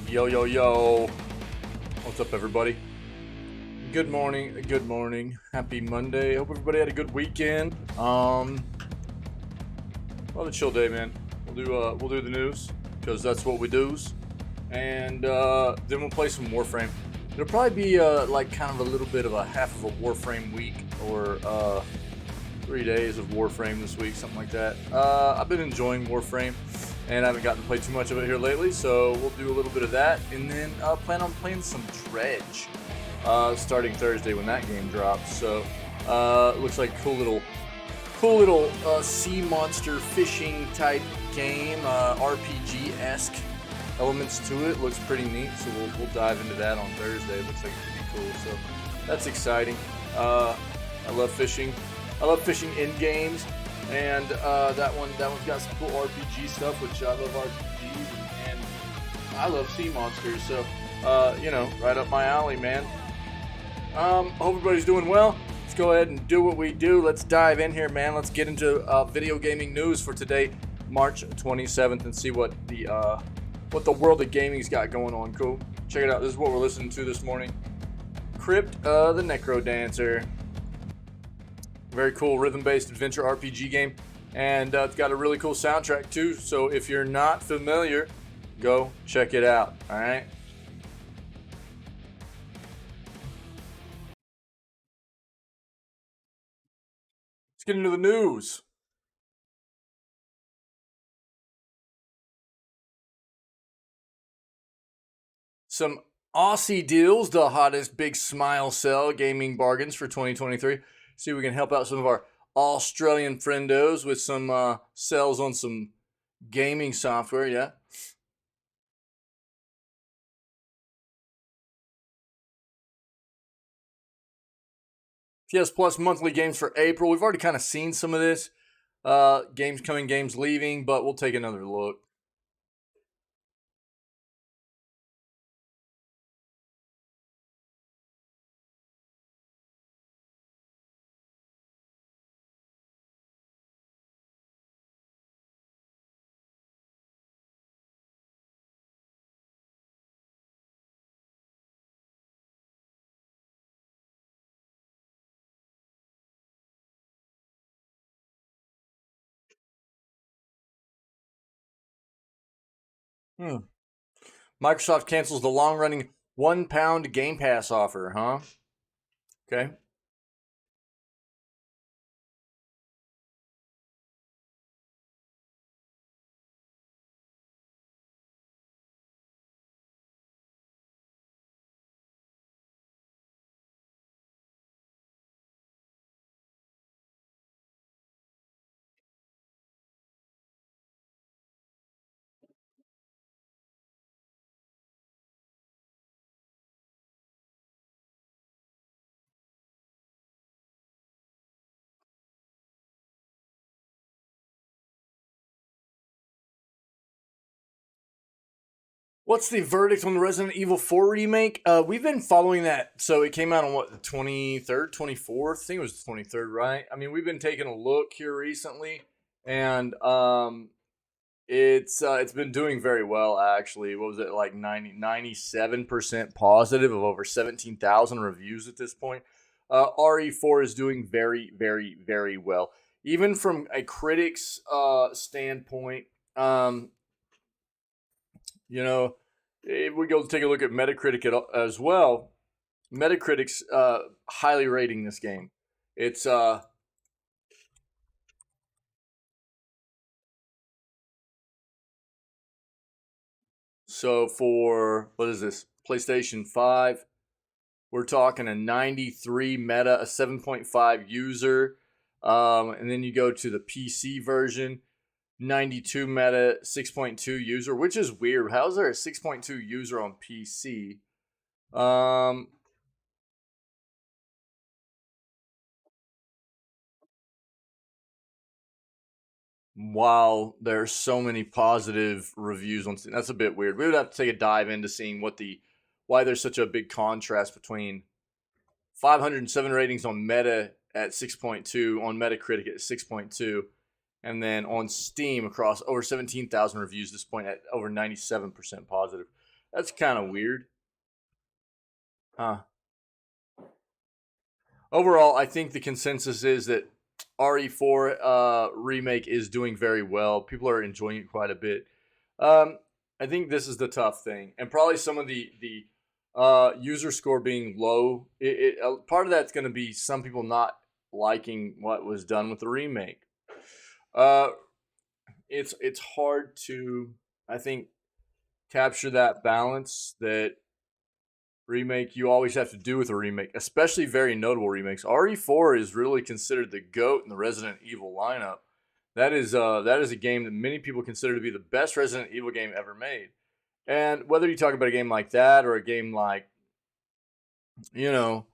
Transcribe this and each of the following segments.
Yo, yo, yo. What's up, everybody? Good morning. Good morning. Happy Monday. Hope everybody had a good weekend. Well, a chill day, man. We'll do the news because that's what we do's, and then we'll play some Warframe. It'll probably be like kind of a little bit of a half of a Warframe week, or 3 days of Warframe this week, something like that. I've been enjoying Warframe, and I haven't gotten to play too much of it here lately, so we'll do a little bit of that, and then plan on playing some Dredge starting Thursday when that game drops. So it looks like a cool little sea monster fishing type game, RPG-esque elements to it. Looks pretty neat, so we'll dive into that on Thursday. It looks like it's pretty cool, so that's exciting. I love fishing. I love fishing in games, and that one's got some cool RPG stuff, which I love RPGs, and I love sea monsters, so right up my alley, man. Hope everybody's doing well. Let's go ahead and do what we do. Let's dive in here, man. Let's get into video gaming news for today, March 27th, and see what the world of gaming's got going on. Cool. Check it out. This is what we're listening to this morning. Crypt the Necro Dancer. Very cool rhythm-based adventure RPG game, and it's got a really cool soundtrack too. So if you're not familiar, go check it out. All right. Let's get into the news. Some Aussie deals, the hottest big smile sell gaming bargains for 2023. See if we can help out some of our Australian friendos with some sales on some gaming software, yeah. PS Plus monthly games for April. We've already kind of seen some of this. Games coming, games leaving, but we'll take another look. Microsoft cancels the long-running £1 Game Pass offer, huh? Okay. What's the verdict on the Resident Evil 4 remake? We've been following that. So it came out on what, the 23rd, 24th? I think it was the 23rd, right? I mean, we've been taking a look here recently, and it's been doing very well, actually. What was it, like 97% positive of over 17,000 reviews at this point. RE4 is doing very, very, very well. Even from a critic's standpoint, if we go take a look at Metacritic as well, Metacritic's highly rating this game. It's so for, what is this, PlayStation 5, we're talking a 93 meta, a 7.5 user, and then you go to the PC version, 92 meta, 6.2 user, which is weird. How is there a 6.2 user on PC? While there's so many positive reviews on Steam, that's a bit weird. We would have to take a dive into seeing why there's such a big contrast between 507 ratings on Meta at 6.2, on Metacritic at 6.2, and then on Steam across over 17,000 reviews at this point at over 97% positive. That's kind of weird. Huh. Overall, I think the consensus is that RE4 remake is doing very well. People are enjoying it quite a bit. Um, I think this is the tough thing, and probably some of the user score being low. Part of that's going to be some people not liking what was done with the remake. Uh, it's hard to, I think, capture that balance that remake you always have to do with a remake, especially very notable remakes. RE4 is really considered the GOAT in the Resident Evil lineup. That is a game that many people consider to be the best Resident Evil game ever made. And whether you talk about a game like that or a game like, you know,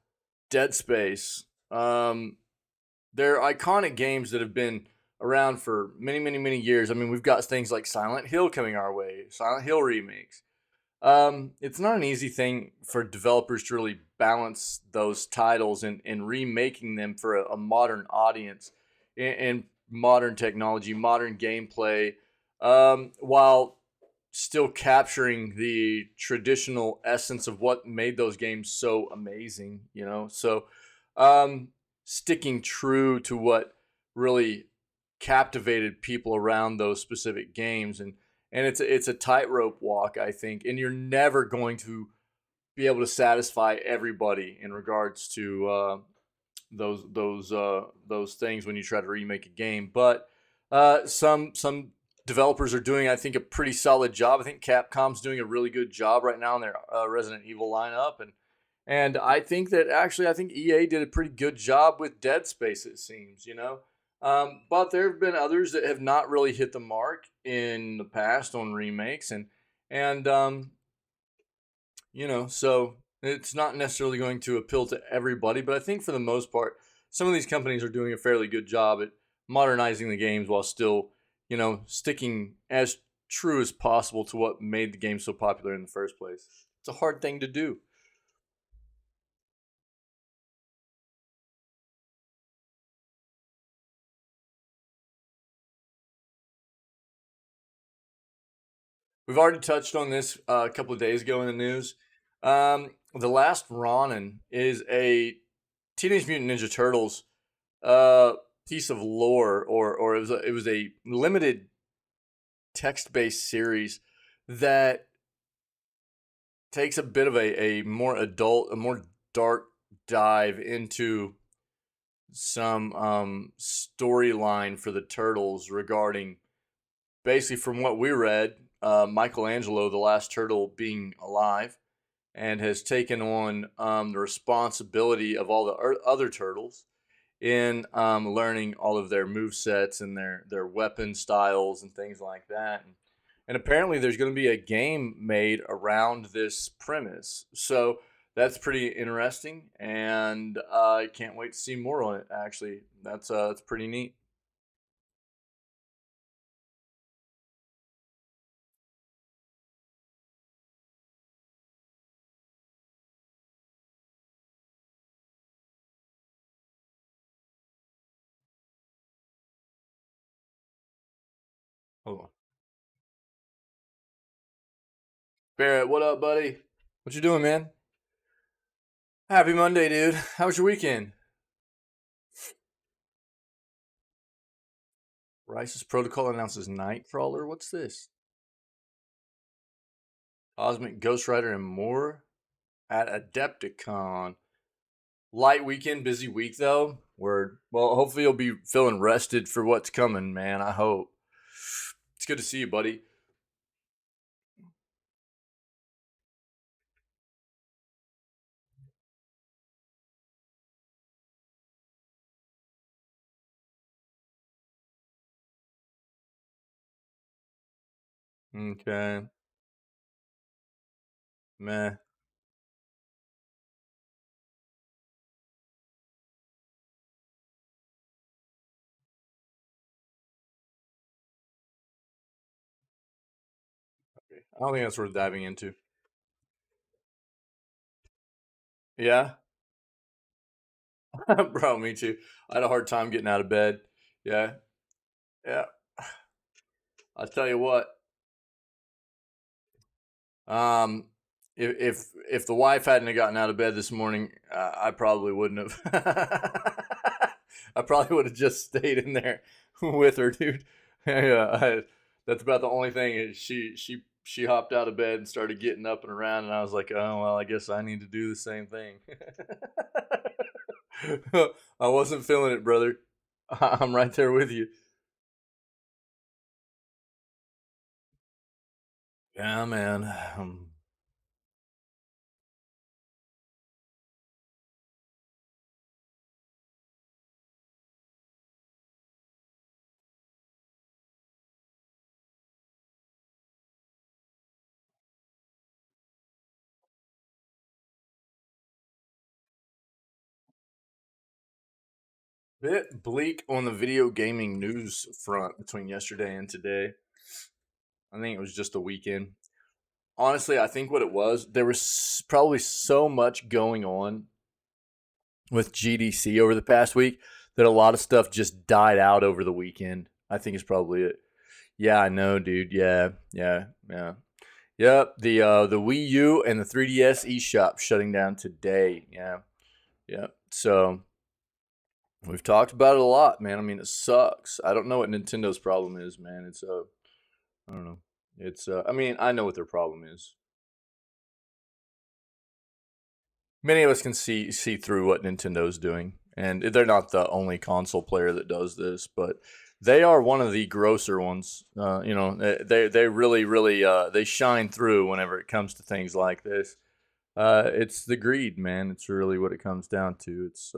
Dead Space, they're iconic games that have been around for many, many, many years. I mean, we've got things like Silent Hill coming our way, Silent Hill remakes. It's not an easy thing for developers to really balance those titles and remaking them for a modern audience and modern technology, modern gameplay, while still capturing the traditional essence of what made those games so amazing. So um, sticking true to what really captivated people around those specific games and it's a tightrope walk, I think, and you're never going to be able to satisfy everybody in regards to those things when you try to remake a game. But some developers are doing, I think, a pretty solid job. I think Capcom's doing a really good job right now in their Resident Evil lineup, and I think that actually I think EA did a pretty good job with Dead Space. It seems. But there have been others that have not really hit the mark in the past on remakes, and so it's not necessarily going to appeal to everybody. But I think for the most part, some of these companies are doing a fairly good job at modernizing the games while still, sticking as true as possible to what made the game so popular in the first place. It's a hard thing to do. We've already touched on this a couple of days ago in the news. The Last Ronin is a Teenage Mutant Ninja Turtles piece of lore, or it was a limited text based series that takes a bit of a more adult, a more dark dive into some storyline for the turtles regarding, basically, from what we read, Michelangelo, the last turtle, being alive and has taken on the responsibility of all the other turtles in learning all of their move sets and their weapon styles and things like that. And apparently, there's going to be a game made around this premise. So that's pretty interesting, and I can't wait to see more on it. Actually, that's pretty neat. Hold on, Barrett, what up, buddy? What you doing, man? Happy Monday, dude. How was your weekend? Rice's Protocol announces Nightcrawler. What's this? Cosmic Ghost Rider and more at Adepticon. Light weekend, busy week though. Word. Well, hopefully you'll be feeling rested for what's coming, man. I hope. It's good to see you, buddy. Okay. Meh. I don't think that's worth diving into. Yeah, bro, me too. I had a hard time getting out of bed. Yeah, yeah. I'll tell you what. if the wife hadn't have gotten out of bed this morning, I probably wouldn't have. I probably would have just stayed in there with her, dude. Yeah, that's about the only thing. Is she hopped out of bed and started getting up and around, and I was like, oh well, I guess I need to do the same thing. I wasn't feeling it, brother. I'm right there with you. Yeah, man. Bit bleak on the video gaming news front between yesterday and today. I think it was just a weekend. Honestly, I think what it was, there was probably so much going on with GDC over the past week that a lot of stuff just died out over the weekend. I think is probably it. Yeah, I know, dude. Yeah, yeah, yeah. Yep. The Wii U and the 3DS eShop shutting down today. Yeah, yeah. So we've talked about it a lot, man. I mean, it sucks. I don't know what Nintendo's problem is, man. It's I don't know. It's I mean, I know what their problem is. Many of us can see through what Nintendo's doing, and they're not the only console player that does this, but they are one of the grosser ones. They really they shine through whenever it comes to things like this. It's the greed, man. It's really what it comes down to. It's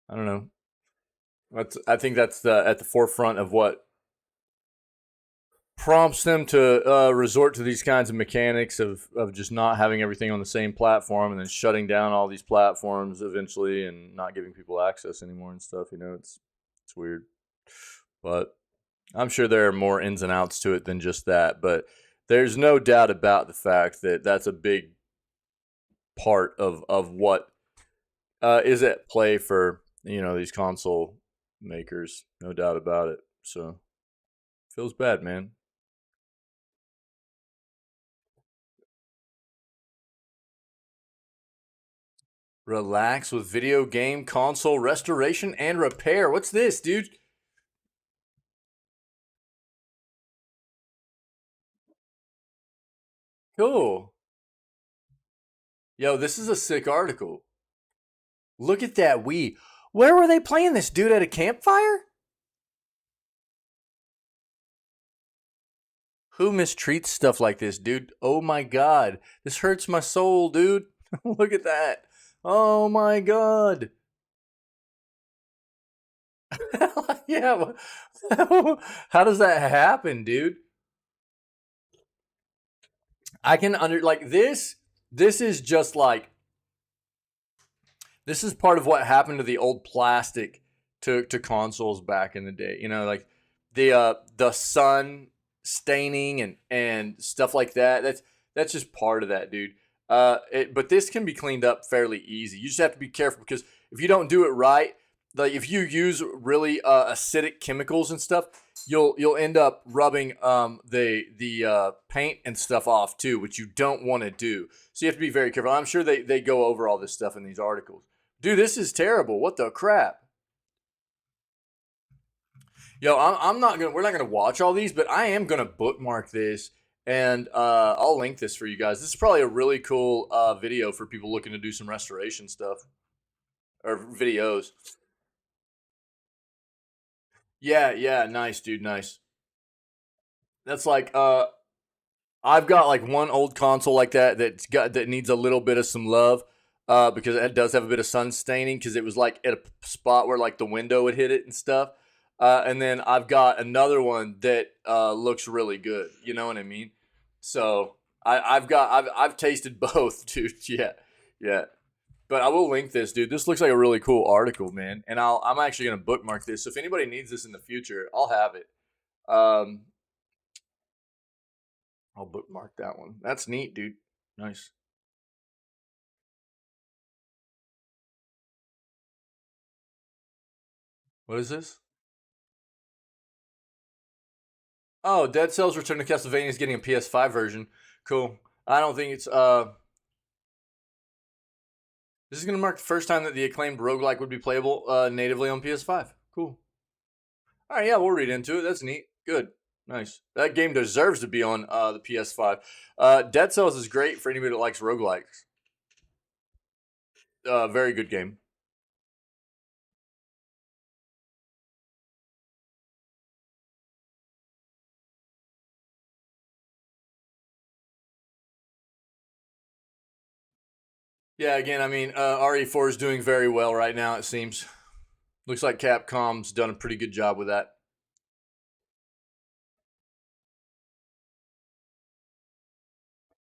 I don't know. I think that's at the forefront of what prompts them to resort to these kinds of mechanics of just not having everything on the same platform and then shutting down all these platforms eventually and not giving people access anymore and stuff. You know, it's weird, but I'm sure there are more ins and outs to it than just that. But there's no doubt about the fact that that's a big part of what is at play for these console makers. No doubt about it. So feels bad, man. Relax with video game console restoration and repair. What's this, dude? Cool. Yo, this is a sick article. Look at that Wii. Where were they playing this, dude? At a campfire? Who mistreats stuff like this, dude? Oh my god. This hurts my soul, dude. Look at that. Oh my god. Yeah. How does that happen, dude? I can like this. This is just like this is part of what happened to the old plastic to consoles back in the day. You know, like the sun staining and stuff like that. That's just part of that, dude. But this can be cleaned up fairly easy. You just have to be careful because if you don't do it right, like if you use really acidic chemicals and stuff, you'll end up rubbing the paint and stuff off too, which you don't want to do. So you have to be very careful. I'm sure they go over all this stuff in these articles. Dude, this is terrible. What the crap? Yo, I'm not gonna. We're not gonna watch all these, but I am gonna bookmark this, and I'll link this for you guys. This is probably a really cool video for people looking to do some restoration stuff or videos. Yeah, yeah, nice, dude, nice. That's like I've got like one old console like that needs a little bit of some love because it does have a bit of sun staining because it was like at a spot where like the window would hit it and stuff. And then I've got another one that looks really good. You know what I mean? So I've tasted both, dude. Yeah, yeah. But I will link this, dude. This looks like a really cool article, man. And I'm actually gonna bookmark this. So if anybody needs this in the future, I'll have it. Um, I'll bookmark that one. That's neat, dude. Nice. What is this? Oh, Dead Cells Return to Castlevania is getting a PS5 version. Cool. I don't think it's this is going to mark the first time that the acclaimed roguelike would be playable natively on PS5. Cool. All right, yeah, we'll read into it. That's neat. Good. Nice. That game deserves to be on the PS5. Dead Cells is great for anybody that likes roguelikes. Very good game. Yeah, again, I mean, RE4 is doing very well right now, it seems. Looks like Capcom's done a pretty good job with that.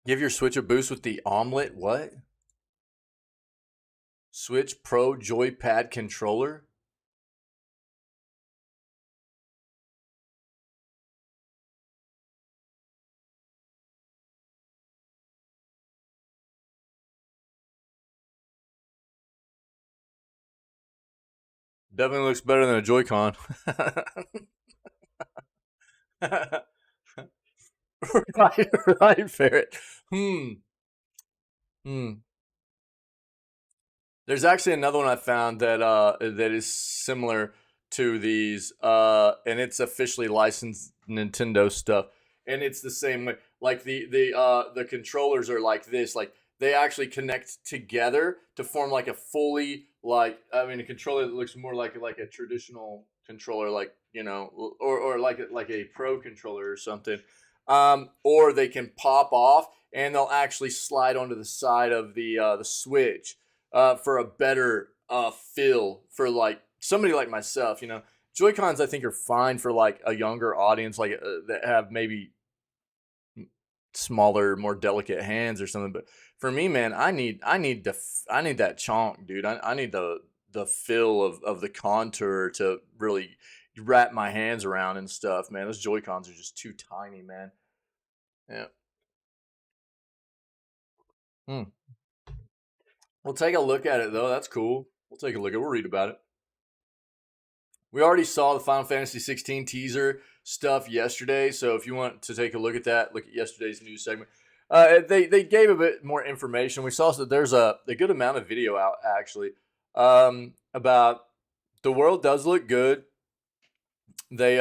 Give your Switch a boost with the omelet. What? Switch Pro Joypad controller? Definitely looks better than a Joy-Con. right, right, Ferret. Hmm. Hmm. There's actually another one I found that is similar to these, and it's officially licensed Nintendo stuff, and it's the same way. Like the controllers are like this, like they actually connect together to form like a fully like I mean a controller that looks more like a traditional controller, like or like a pro controller or something, or they can pop off and they'll actually slide onto the side of the Switch for a better feel for like somebody like myself. Joy Cons I think are fine for like a younger audience, like that have maybe smaller, more delicate hands or something. But for me, man, I need that chonk, dude. I need the feel of the contour to really wrap my hands around and stuff, man. Those Joy Cons are just too tiny, man. Yeah. Hmm. We'll take a look at it though. That's cool. We'll take a look at it. We'll read about it. We already saw the Final Fantasy 16 teaser stuff yesterday, so if you want to take a look at that, look at yesterday's news segment. They gave a bit more information. We saw that there's a good amount of video out actually about the world does look good. They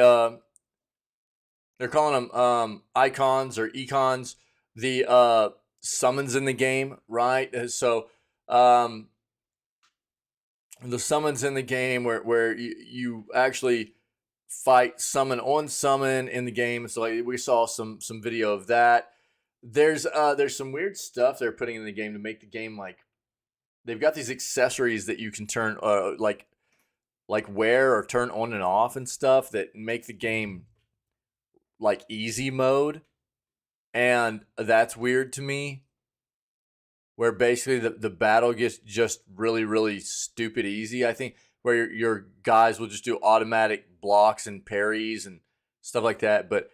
they're calling them icons or econs. The summons in the game, right? So the summons in the game where you actually fight summon on summon in the game. So like, we saw some video of that. There's some weird stuff they're putting in the game to make the game like they've got these accessories that you can turn like wear or turn on and off and stuff that make the game like easy mode, and that's weird to me, where basically the battle gets just really, really stupid easy. I think where your guys will just do automatic blocks and parries and stuff like that. But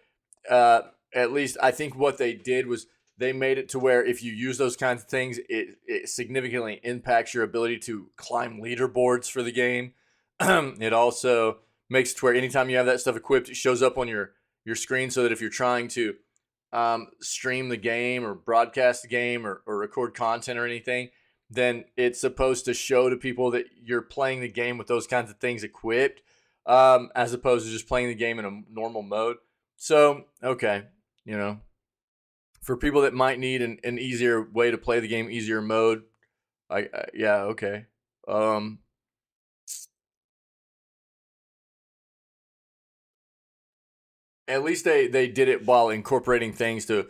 uh, at least I think what they did was they made it to where if you use those kinds of things, it significantly impacts your ability to climb leaderboards for the game. It also makes it to where anytime you have that stuff equipped, it shows up on your screen so that if you're trying to stream the game or broadcast the game or record content or anything, then it's supposed to show to people that you're playing the game with those kinds of things equipped, as opposed to just playing the game in a normal mode. So, okay, you know, for people that might need an easier way to play the game, easier mode, yeah, okay. Um, at least they did it while incorporating things to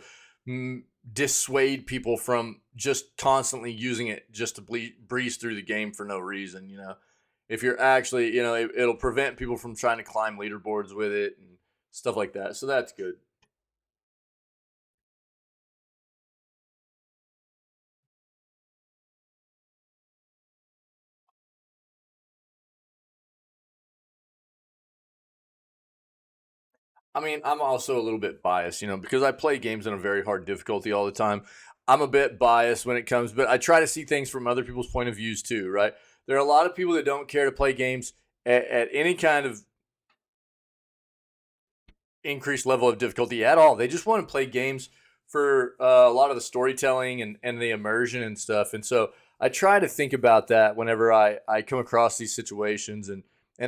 dissuade people from just constantly using it just to breeze through the game for no reason. If you're actually, it'll prevent people from trying to climb leaderboards with it and stuff like that. So that's good. I mean, I'm also a little bit biased, because I play games on a very hard difficulty all the time. I'm a bit biased when it comes, but I try to see things from other people's point of views too, right? There are a lot of people that don't care to play games at any kind of increased level of difficulty at all. They just want to play games a lot of the storytelling and the immersion and stuff. And so I try to think about that whenever I come across these situations and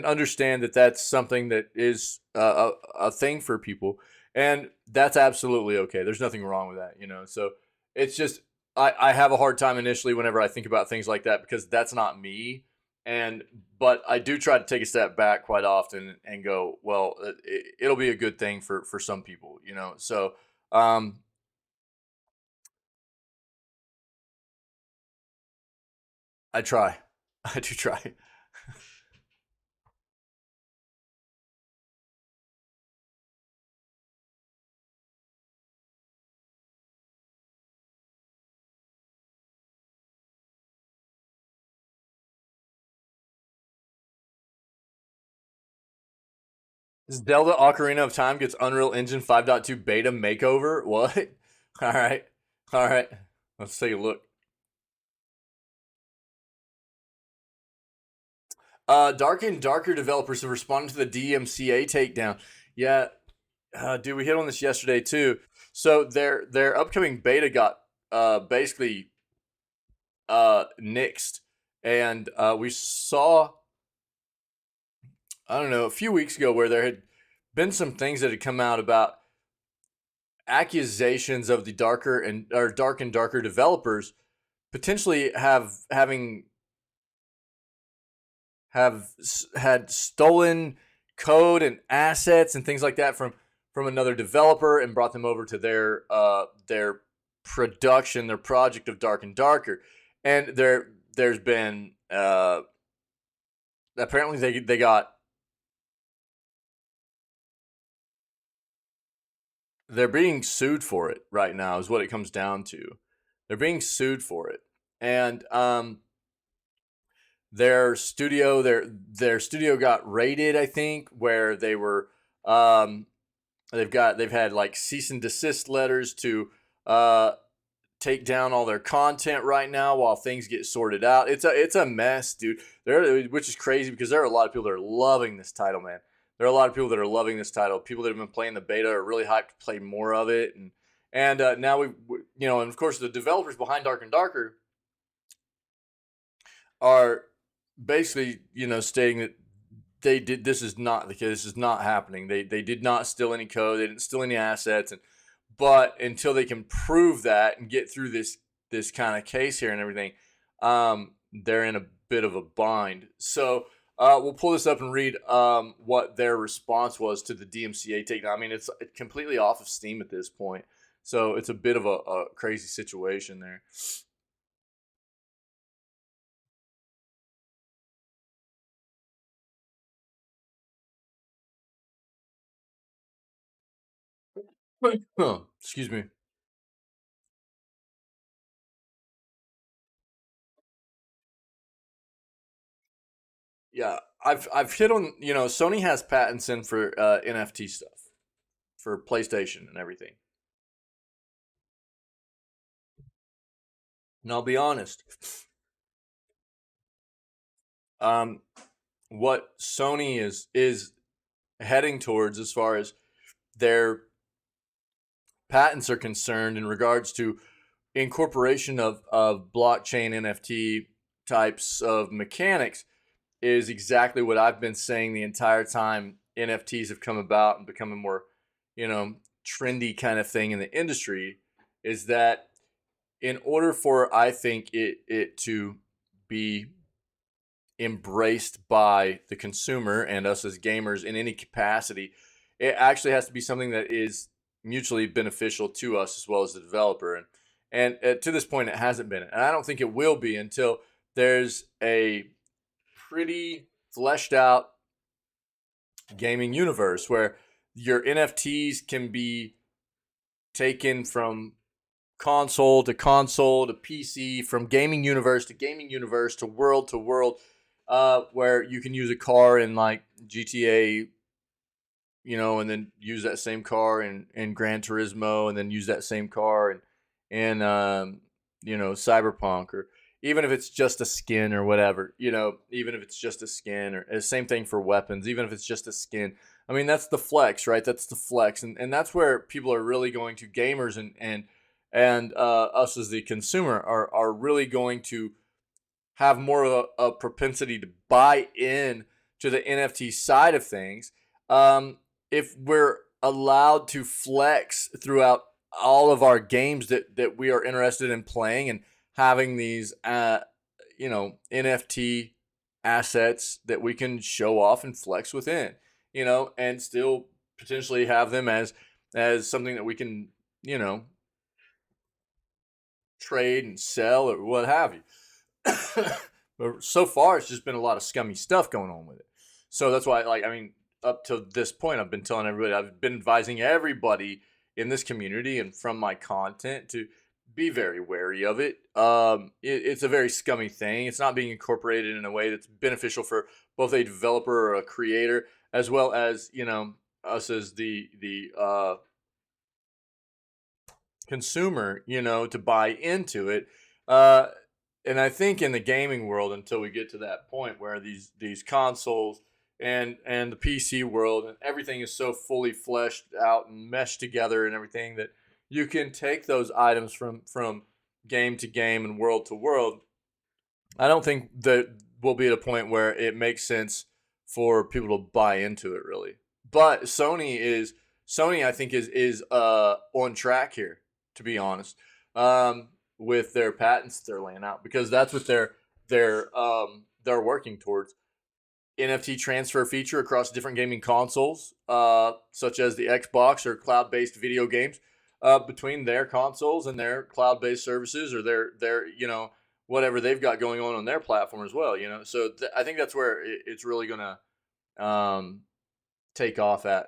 understand that that's something that is a thing for people. And that's absolutely okay. There's nothing wrong with that, you know? So it's just, I have a hard time initially whenever I think about things like that because that's not me. And, but I do try to take a step back quite often and go, well, it'll be a good thing for some people, you know? So, um, I try. I do try. Zelda Ocarina of Time gets Unreal Engine 5.2 beta makeover. What? All right. All right. Let's take a look. Dark and Darker developers have responded to the DMCA takedown. Yeah, dude, we hit on this yesterday too. So their upcoming beta got basically nixed, and we saw, I don't know, a few weeks ago where there had been some things that had come out about accusations of the Dark and Darker developers potentially have had stolen code and assets and things like that from another developer and brought them over to their production, their project of Dark and Darker. And there's been apparently they're being sued for it right now is what it comes down to. They're being sued for it. And their studio got raided, I think, where they were um, they've had like cease and desist letters to take down all their content right now while things get sorted out. It's a mess, dude. Which is crazy because there are a lot of people that are loving this title, man. There are a lot of people that are loving this title. People that have been playing the beta are really hyped to play more of it, and now and of course the developers behind Dark and Darker are basically stating that they did this is not the case. This is not happening. They did not steal any code. They didn't steal any assets, but until they can prove that and get through this kind of case here and everything, they're in a bit of a bind. So we'll pull this up and read what their response was to the DMCA takedown. I mean, it's completely off of Steam at this point, so it's a bit of a crazy situation there. Excuse me. Yeah, I've hit on, Sony has patents in for NFT stuff for PlayStation and everything. And I'll be honest, um, what Sony is heading towards as far as their patents are concerned in regards to incorporation of blockchain NFT types of mechanics is exactly what I've been saying the entire time NFTs have come about and become a more, trendy kind of thing in the industry, is that in order for, I think, it to be embraced by the consumer and us as gamers in any capacity, it actually has to be something that is mutually beneficial to us as well as the developer. And to this point, it hasn't been, and I don't think it will be until there's a pretty fleshed out gaming universe where your NFTs can be taken from console to PC, from gaming universe to world, where you can use a car in like GTA, and then use that same car in Gran Turismo, and then use that same car in Cyberpunk, or even if it's just a skin or whatever, even if it's just a skin, or same thing for weapons, even if it's just a skin. I mean, that's the flex, right? That's the flex, and that's where people are really going to, gamers and us as the consumer are really going to have more of a propensity to buy in to the NFT side of things. If we're allowed to flex throughout all of our games that we are interested in playing, and having these, NFT assets that we can show off and flex within, and still potentially have them as something that we can, you know, trade and sell or what have you. But so far, it's just been a lot of scummy stuff going on with it. So that's why, like, I mean, up to this point, I've been telling everybody, I've been advising everybody in this community and from my content to be very wary of it. It's a very scummy thing. It's not being incorporated in a way that's beneficial for both a developer or a creator, as well as, us as the consumer, to buy into it. And I think in the gaming world, until we get to that point where these consoles and the PC world and everything is so fully fleshed out and meshed together and everything, that you can take those items from game to game and world to world, I don't think that we'll be at a point where it makes sense for people to buy into it, really. But Sony, I think, is on track here, to be honest, with their patents they're laying out, because that's what they're working towards. NFT transfer feature across different gaming consoles, such as the Xbox or cloud-based video games, between their consoles and their cloud-based services, or their whatever they've got going on their platform as well. So I think that's where it's really gonna take off at.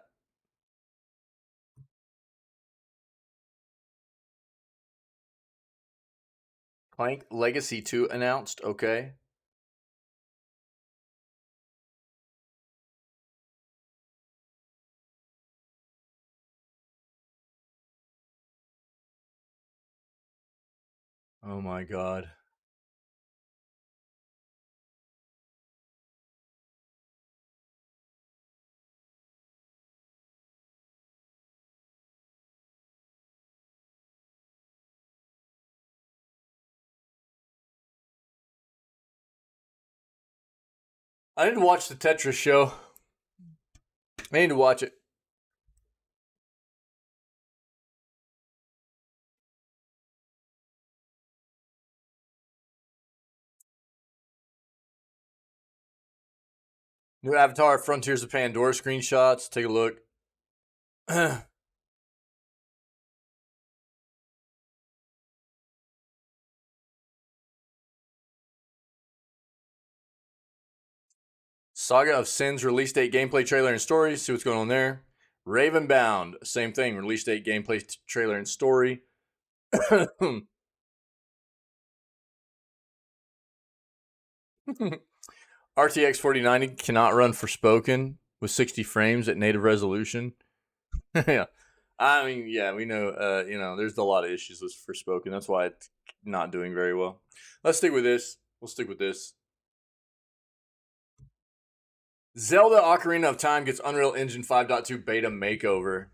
Clank Legacy 2 announced. Okay. Oh my god. I need to watch the Tetris show. I need to watch it. New Avatar, Frontiers of Pandora screenshots. Take a look. Saga of Sins release date, gameplay trailer, and story. See what's going on there. Ravenbound, same thing. Release date, gameplay trailer, and story. RTX 4090 cannot run Forspoken with 60 frames at native resolution. Yeah. I mean, yeah, we know, there's a lot of issues with Forspoken. That's why it's not doing very well. Let's stick with this. We'll stick with this. Zelda Ocarina of Time gets Unreal Engine 5.2 beta makeover.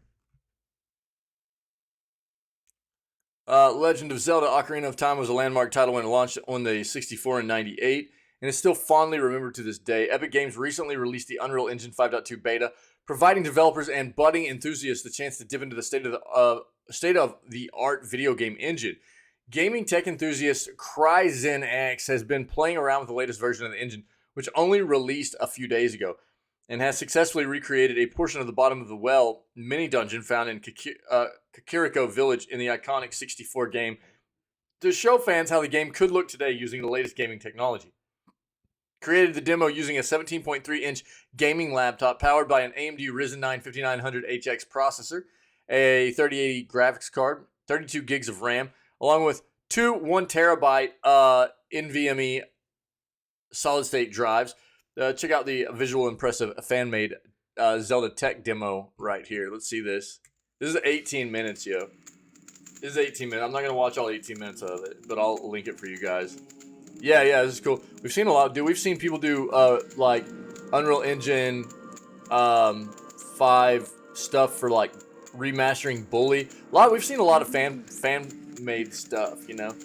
Legend of Zelda Ocarina of Time was a landmark title when it launched on the 64 and 98, and is still fondly remembered to this day. Epic Games recently released the Unreal Engine 5.2 beta, providing developers and budding enthusiasts the chance to dip into the state-of-the-art video game engine. Gaming tech enthusiast CryZenX has been playing around with the latest version of the engine, which only released a few days ago, and has successfully recreated a portion of the bottom of the well mini dungeon found in Kakariko Village in the iconic 64 game, to show fans how the game could look today using the latest gaming technology. Created the demo using a 17.3-inch gaming laptop powered by an AMD Ryzen 9 5900HX processor, a 3080 graphics card, 32 gigs of RAM, along with two 1 terabyte NVMe solid-state drives. Check out the visual impressive fan-made Zelda tech demo right here. Let's see this. This is 18 minutes, yo. This is 18 minutes. I'm not going to watch all 18 minutes of it, but I'll link it for you guys. Yeah, this is cool. We've seen a lot, dude. We've seen people do, like, Unreal Engine 5 stuff for like remastering Bully. We've seen a lot of fan made stuff, you know.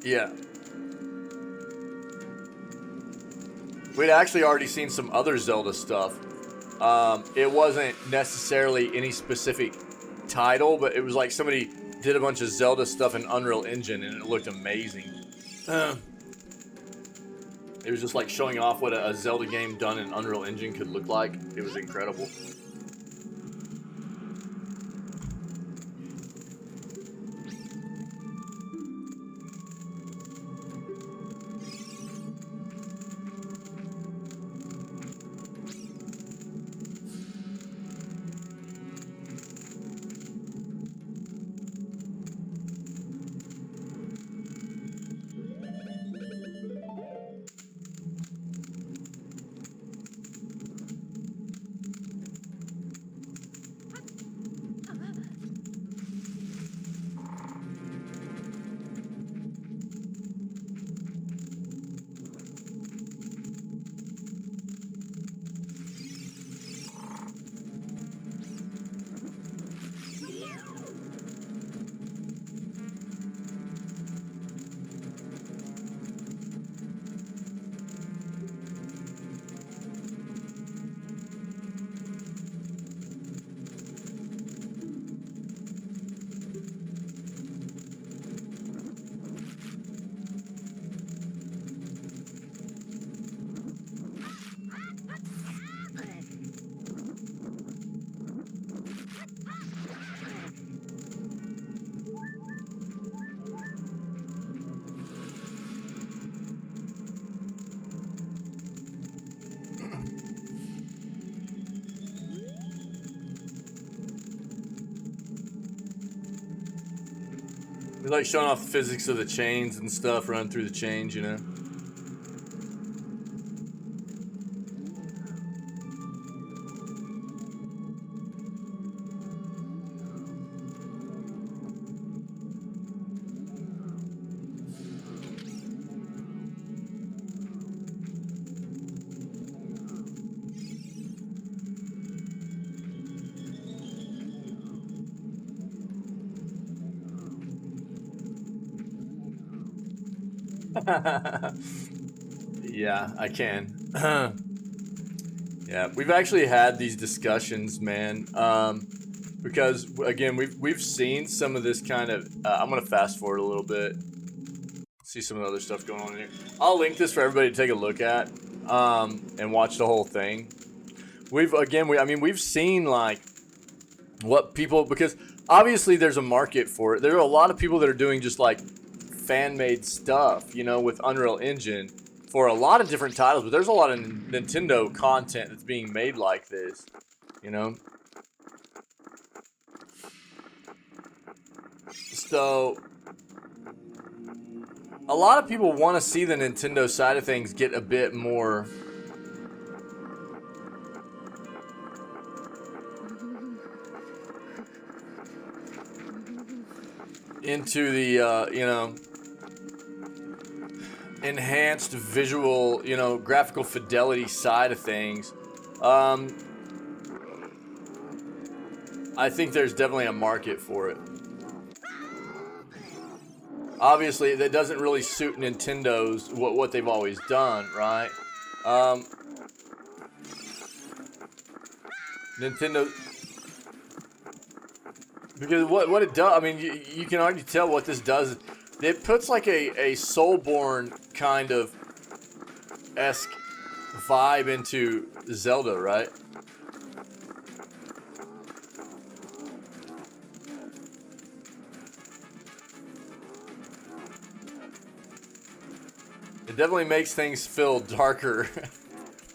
Yeah. We'd actually already seen some other Zelda stuff. It wasn't necessarily any specific title, but it was like somebody did a bunch of Zelda stuff in Unreal Engine, and it looked amazing. It was just like showing off what a Zelda game done in Unreal Engine could look like. It was incredible. We like showing off the physics of the chains and stuff, running through the chains, you know. Yeah, I can. Yeah, we've actually had these discussions, man. Because again, we've seen some of this kind of. I'm gonna fast forward a little bit. See some of the other stuff going on here. I'll link this for everybody to take a look at, and watch the whole thing. We've seen like what people, because obviously there's a market for it. There are a lot of people that are doing just like fan-made stuff, you know, with Unreal Engine for a lot of different titles, but there's a lot of Nintendo content that's being made like this, you know. So a lot of people want to see the Nintendo side of things get a bit more into the, you know, enhanced visual, you know, graphical fidelity side of things. I think there's definitely a market for it. Obviously, that doesn't really suit Nintendo's what they've always done, right? Nintendo, because what it does, I mean, you can already tell what this does. It puts like a Soulborn kind of esque vibe into Zelda, right? It definitely makes things feel darker.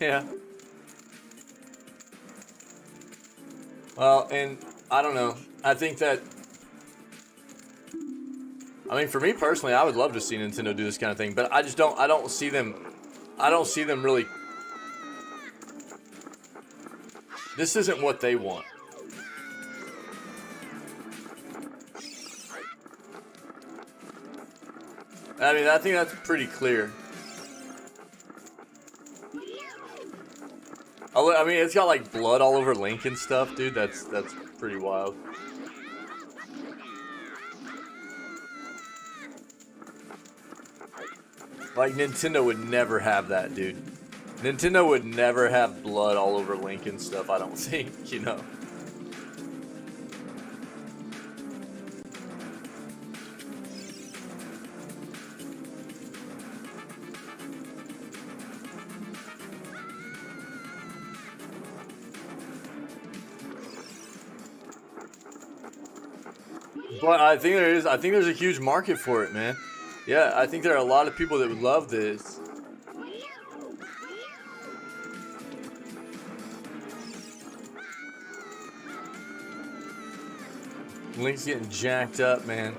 Yeah. Well, and I don't know. I think that, I mean, for me personally, I would love to see Nintendo do this kind of thing, but I don't see them really. This isn't what they want. I mean, I think that's pretty clear. I mean, it's got like blood all over Link and stuff, dude. That's pretty wild. Like, Nintendo would never have that, dude. Nintendo would never have blood all over Link and stuff, I don't think, you know. But I think there's a huge market for it, man. Yeah, I think there are a lot of people that would love this. Link's getting jacked up, man.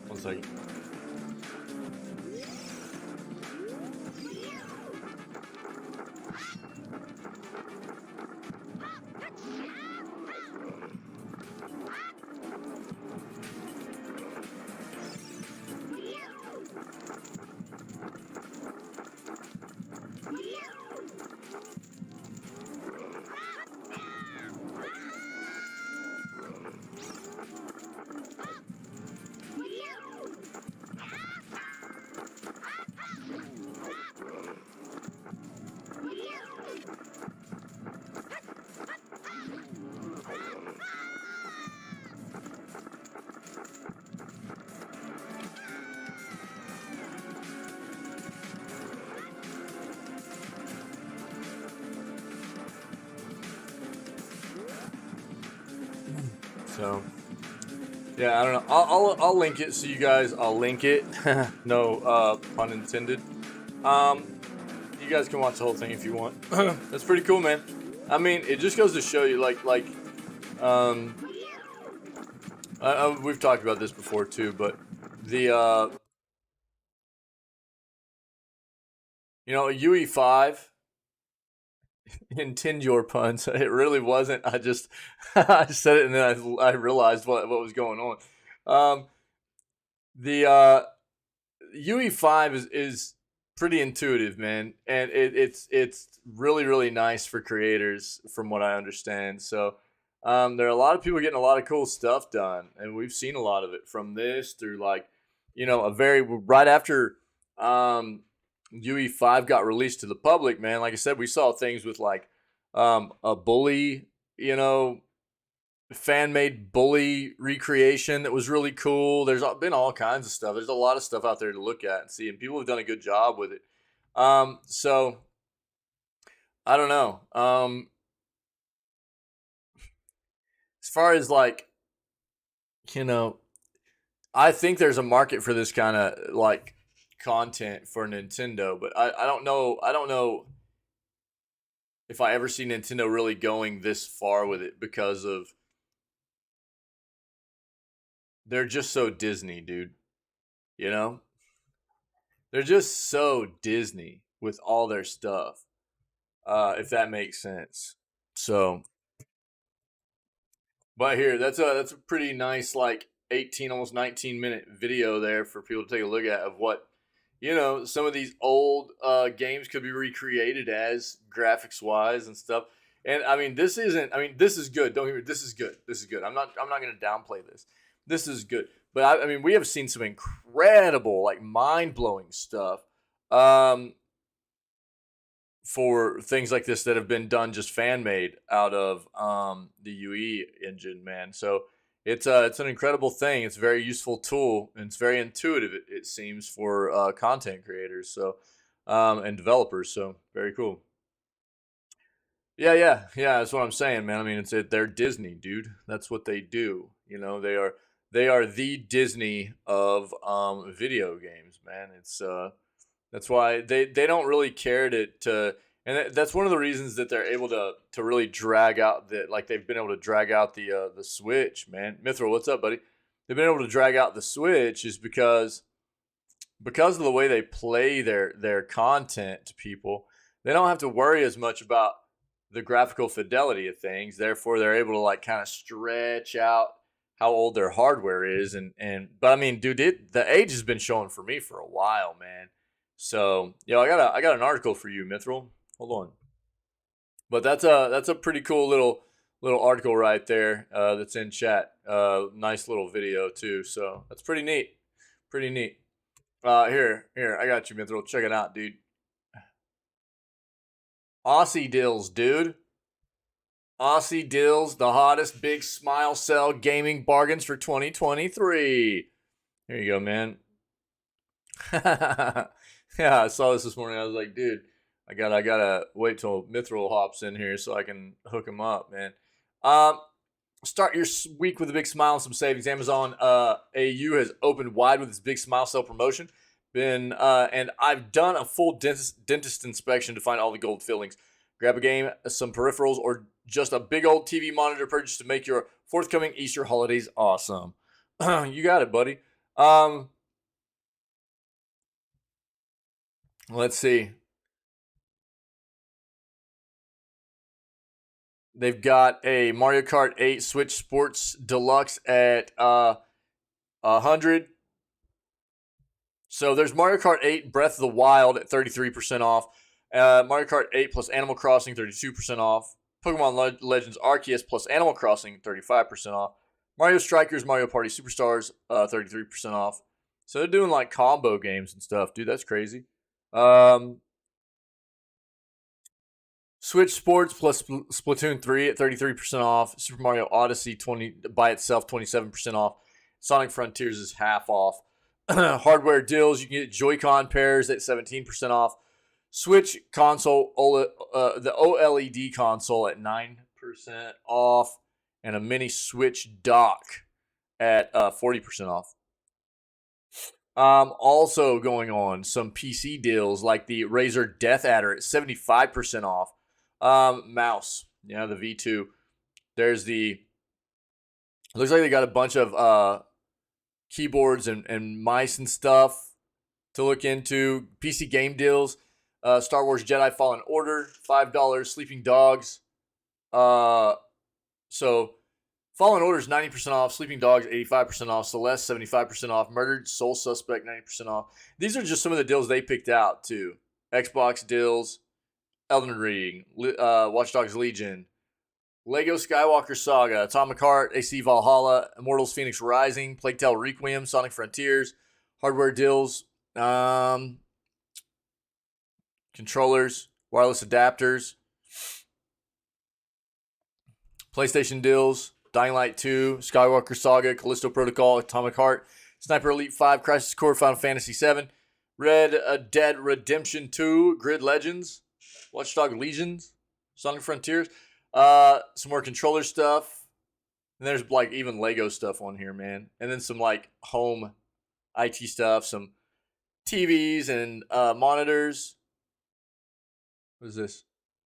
One second. So, yeah, I don't know. I'll link it so you guys. I'll link it. No pun intended. You guys can watch the whole thing if you want. That's pretty cool, man. I mean, it just goes to show you, we've talked about this before too, but the UE5. Intend your puns. It really wasn't. I just I said it and then I realized what was going on. The UE5 is pretty intuitive, man, and it's really nice for creators, from what I understand. So there are a lot of people getting a lot of cool stuff done, and we've seen a lot of it from this through a very right after UE5 got released to the public, man. Like I said, we saw things with a bully, fan-made bully recreation that was really cool. There's been all kinds of stuff. There's a lot of stuff out there to look at and see, and people have done a good job with it. So I don't know. As far as I think there's a market for this kind of content for Nintendo, but I don't know if I ever see Nintendo really going this far with it, because of they're just so Disney, dude. You know? They're just so Disney with all their stuff. If that makes sense. So, but here, that's a pretty nice 18, almost 19-minute video there for people to take a look at, of what some of these old games could be recreated as, graphics wise and stuff. And I mean, this isn't. I mean, this is good. Don't get me. This is good. This is good. I'm not going to downplay this. This is good. But I mean, we have seen some incredible, mind blowing stuff. For things like this that have been done just fan made out of the UE engine, man. So it's an incredible thing. It's a very useful tool, and it's very intuitive. It seems, for content creators, so and developers. So very cool. Yeah. That's what I'm saying, man. I mean, they're Disney, dude. That's what they do. They are the Disney of video games, man. It's that's why they don't really care and that's one of the reasons that they're able to really drag out they've been able to drag out the Switch, man. Mithril, what's up, buddy? They've been able to drag out the Switch is because because of the way they play their content to people, they don't have to worry as much about the graphical fidelity of things. Therefore, they're able to like kind of stretch out how old their hardware is. But I mean, dude, the age has been showing for me for a while, man. So, I got an article for you, Mithril. Hold on. But that's a pretty cool little article right there that's in chat. Nice little video too. So that's pretty neat. Pretty neat. Here, I got you, Mithril. Check it out, dude. Aussie deals, dude. Aussie deals, the hottest big smile cell gaming bargains for 2023. Here you go, man. Yeah, I saw this morning. I was like, dude, I gotta wait till Mithril hops in here so I can hook him up, man. Start your week with a big smile and some savings. Amazon AU has opened wide with its big smile sale promotion. And I've done a full dentist inspection to find all the gold fillings. Grab a game, some peripherals, or just a big old TV monitor purchase to make your forthcoming Easter holidays awesome. You got it, buddy. Let's see. They've got a Mario Kart 8 Switch Sports Deluxe at 100. So there's Mario Kart 8 Breath of the Wild at 33% off. Mario Kart 8 plus Animal Crossing 32% off. Pokemon Legends Arceus plus Animal Crossing 35% off. Mario Strikers Mario Party Superstars 33% off. So they're doing like combo games and stuff, dude. That's crazy. Switch Sports plus Splatoon 3 at 33% off. Super Mario Odyssey 20 by itself 27% off. Sonic Frontiers is half off. Hardware deals, you can get Joy-Con pairs at 17% off. Switch console, the OLED console at 9% off. And a mini Switch dock at 40% off. Also going on, some PC deals like the Razer Death Adder at 75% off. Mouse, the V2. There's looks like they got a bunch of keyboards and mice and stuff to look into. PC game deals, Star Wars Jedi Fallen Order, $5. Sleeping Dogs. So Fallen Order is 90% off. Sleeping Dogs 85% off. Celeste 75% off. Murdered Soul Suspect 90% off. These are just some of the deals they picked out too. Xbox deals, Elden Ring, Watch Dogs Legion, Lego Skywalker Saga, Atomic Heart, AC Valhalla, Immortals Phoenix Rising, Plague Tale Requiem, Sonic Frontiers, hardware deals, controllers, wireless adapters, PlayStation deals, Dying Light 2, Skywalker Saga, Callisto Protocol, Atomic Heart, Sniper Elite 5, Crisis Core, Final Fantasy 7, Red Dead Redemption 2, Grid Legends, Watchdog Legions, Sonic Frontiers, some more controller stuff. And there's like even Lego stuff on here, man. And then some like home IT stuff, some TVs and monitors. What is this?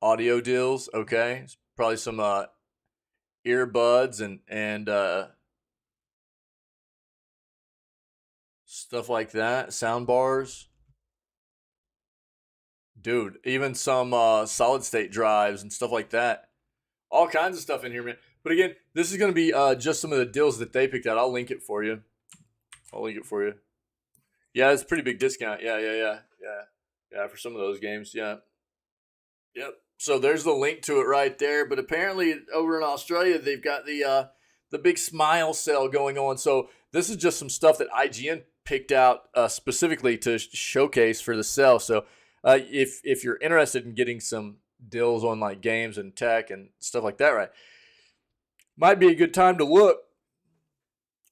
Audio deals, okay. Probably some earbuds and stuff like that. Sound bars. Dude, even some solid state drives and stuff like that. All kinds of stuff in here, man. But again, this is going to be just some of the deals that they picked out. I'll link it for you. Yeah, it's a pretty big discount. Yeah, for some of those games. Yeah. Yep. So there's the link to it right there. But apparently over in Australia, they've got the big smile sale going on. So this is just some stuff that IGN picked out specifically to showcase for the sale. So if you're interested in getting some deals on like games and tech and stuff like that, right, might be a good time to look.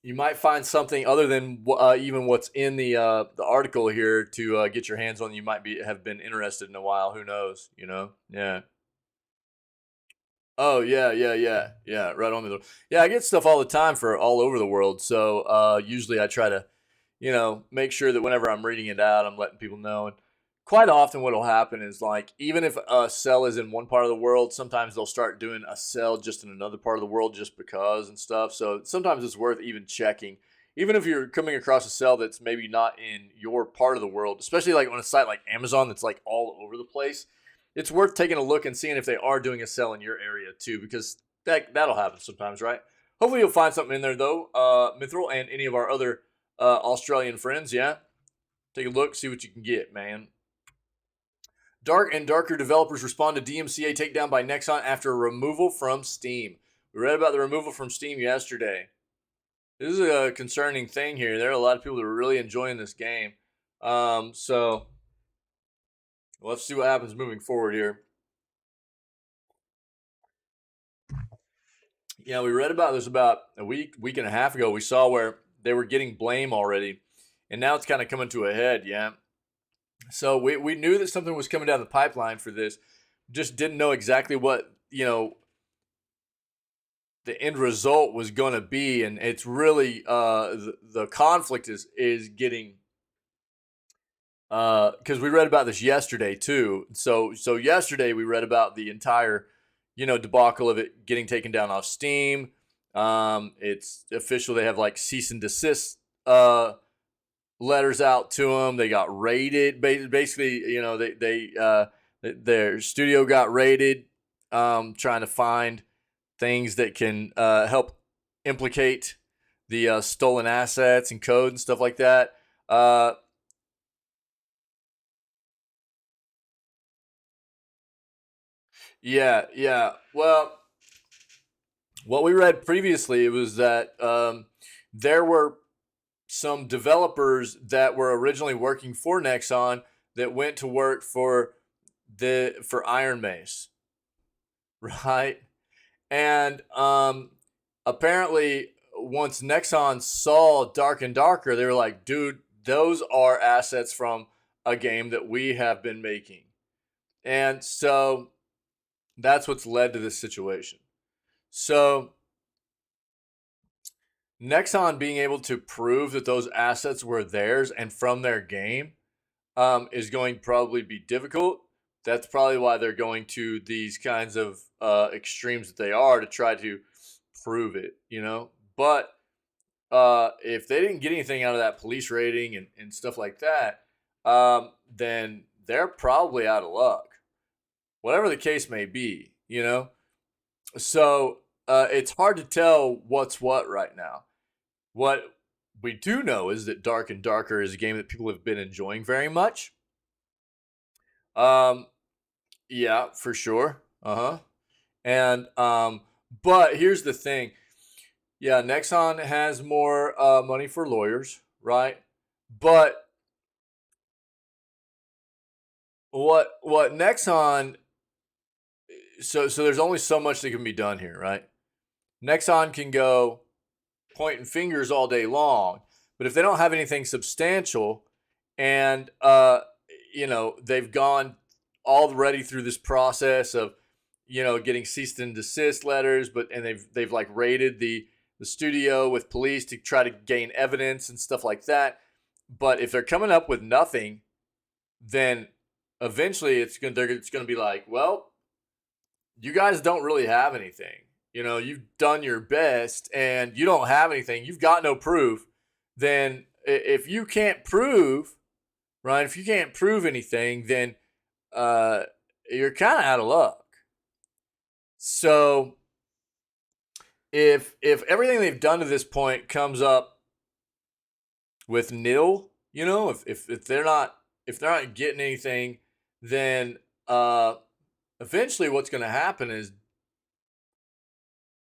You might find something other than even what's in the article here to get your hands on. You might have been interested in a while. Who knows? Yeah. Oh yeah. Right on the. Yeah, I get stuff all the time for all over the world. So usually I try to, make sure that whenever I'm reading it out, I'm letting people know. And quite often what will happen is like, even if a sell is in one part of the world, sometimes they'll start doing a sell just in another part of the world just because and stuff. So sometimes it's worth even checking even if you're coming across a sell that's maybe not in your part of the world, especially like on a site like Amazon that's like all over the place, it's worth taking a look and seeing if they are doing a sell in your area too, because that'll happen sometimes, right? Hopefully you'll find something in there though, Mithril and any of our other Australian friends. Yeah, take a look, see what you can get, man. Dark and Darker developers respond to DMCA takedown by Nexon after removal from Steam. We read about the removal from Steam yesterday. This is a concerning thing here. There are a lot of people that are really enjoying this game. So let's see what happens moving forward here. Yeah, we read about this about a week and a half ago. We saw where they were getting blame already, and now it's kind of coming to a head. Yeah. So we knew that something was coming down the pipeline for this, just didn't know exactly what, the end result was going to be. And it's really the conflict is getting, because we read about this yesterday too. So yesterday we read about the entire, debacle of it getting taken down off Steam. It's official. They have like cease and desist letters out to them. They got raided. Basically, their studio got raided, trying to find things that can help implicate the stolen assets and code and stuff like that. Yeah. Well, what we read previously was that there were some developers that were originally working for Nexon that went to work for Iron Mace, right? And apparently, once Nexon saw Dark and Darker, they were like, "Dude, those are assets from a game that we have been making," and so that's what's led to this situation. So Nexon being able to prove that those assets were theirs and from their game is going to probably be difficult. That's probably why they're going to these kinds of extremes that they are to try to prove it, But if they didn't get anything out of that police raiding and stuff like that, then they're probably out of luck. Whatever the case may be, So it's hard to tell what's what right now. What we do know is that Dark and Darker is a game that people have been enjoying very much. Yeah, for sure. And but here's the thing. Yeah, Nexon has more money for lawyers, right? But what Nexon, so there's only so much that can be done here, right? Nexon can go pointing fingers all day long, but if they don't have anything substantial and they've gone already through this process of getting cease and desist letters, and they've like raided the studio with police to try to gain evidence and stuff like that. But if they're coming up with nothing, then eventually it's going to be like, well, you guys don't really have anything. You've done your best and you don't have anything. You've got no proof. Then if you can't prove, right, if you can't prove anything, then you're kind of out of luck. So if everything they've done to this point comes up with nil, if they're not getting anything, then eventually what's going to happen is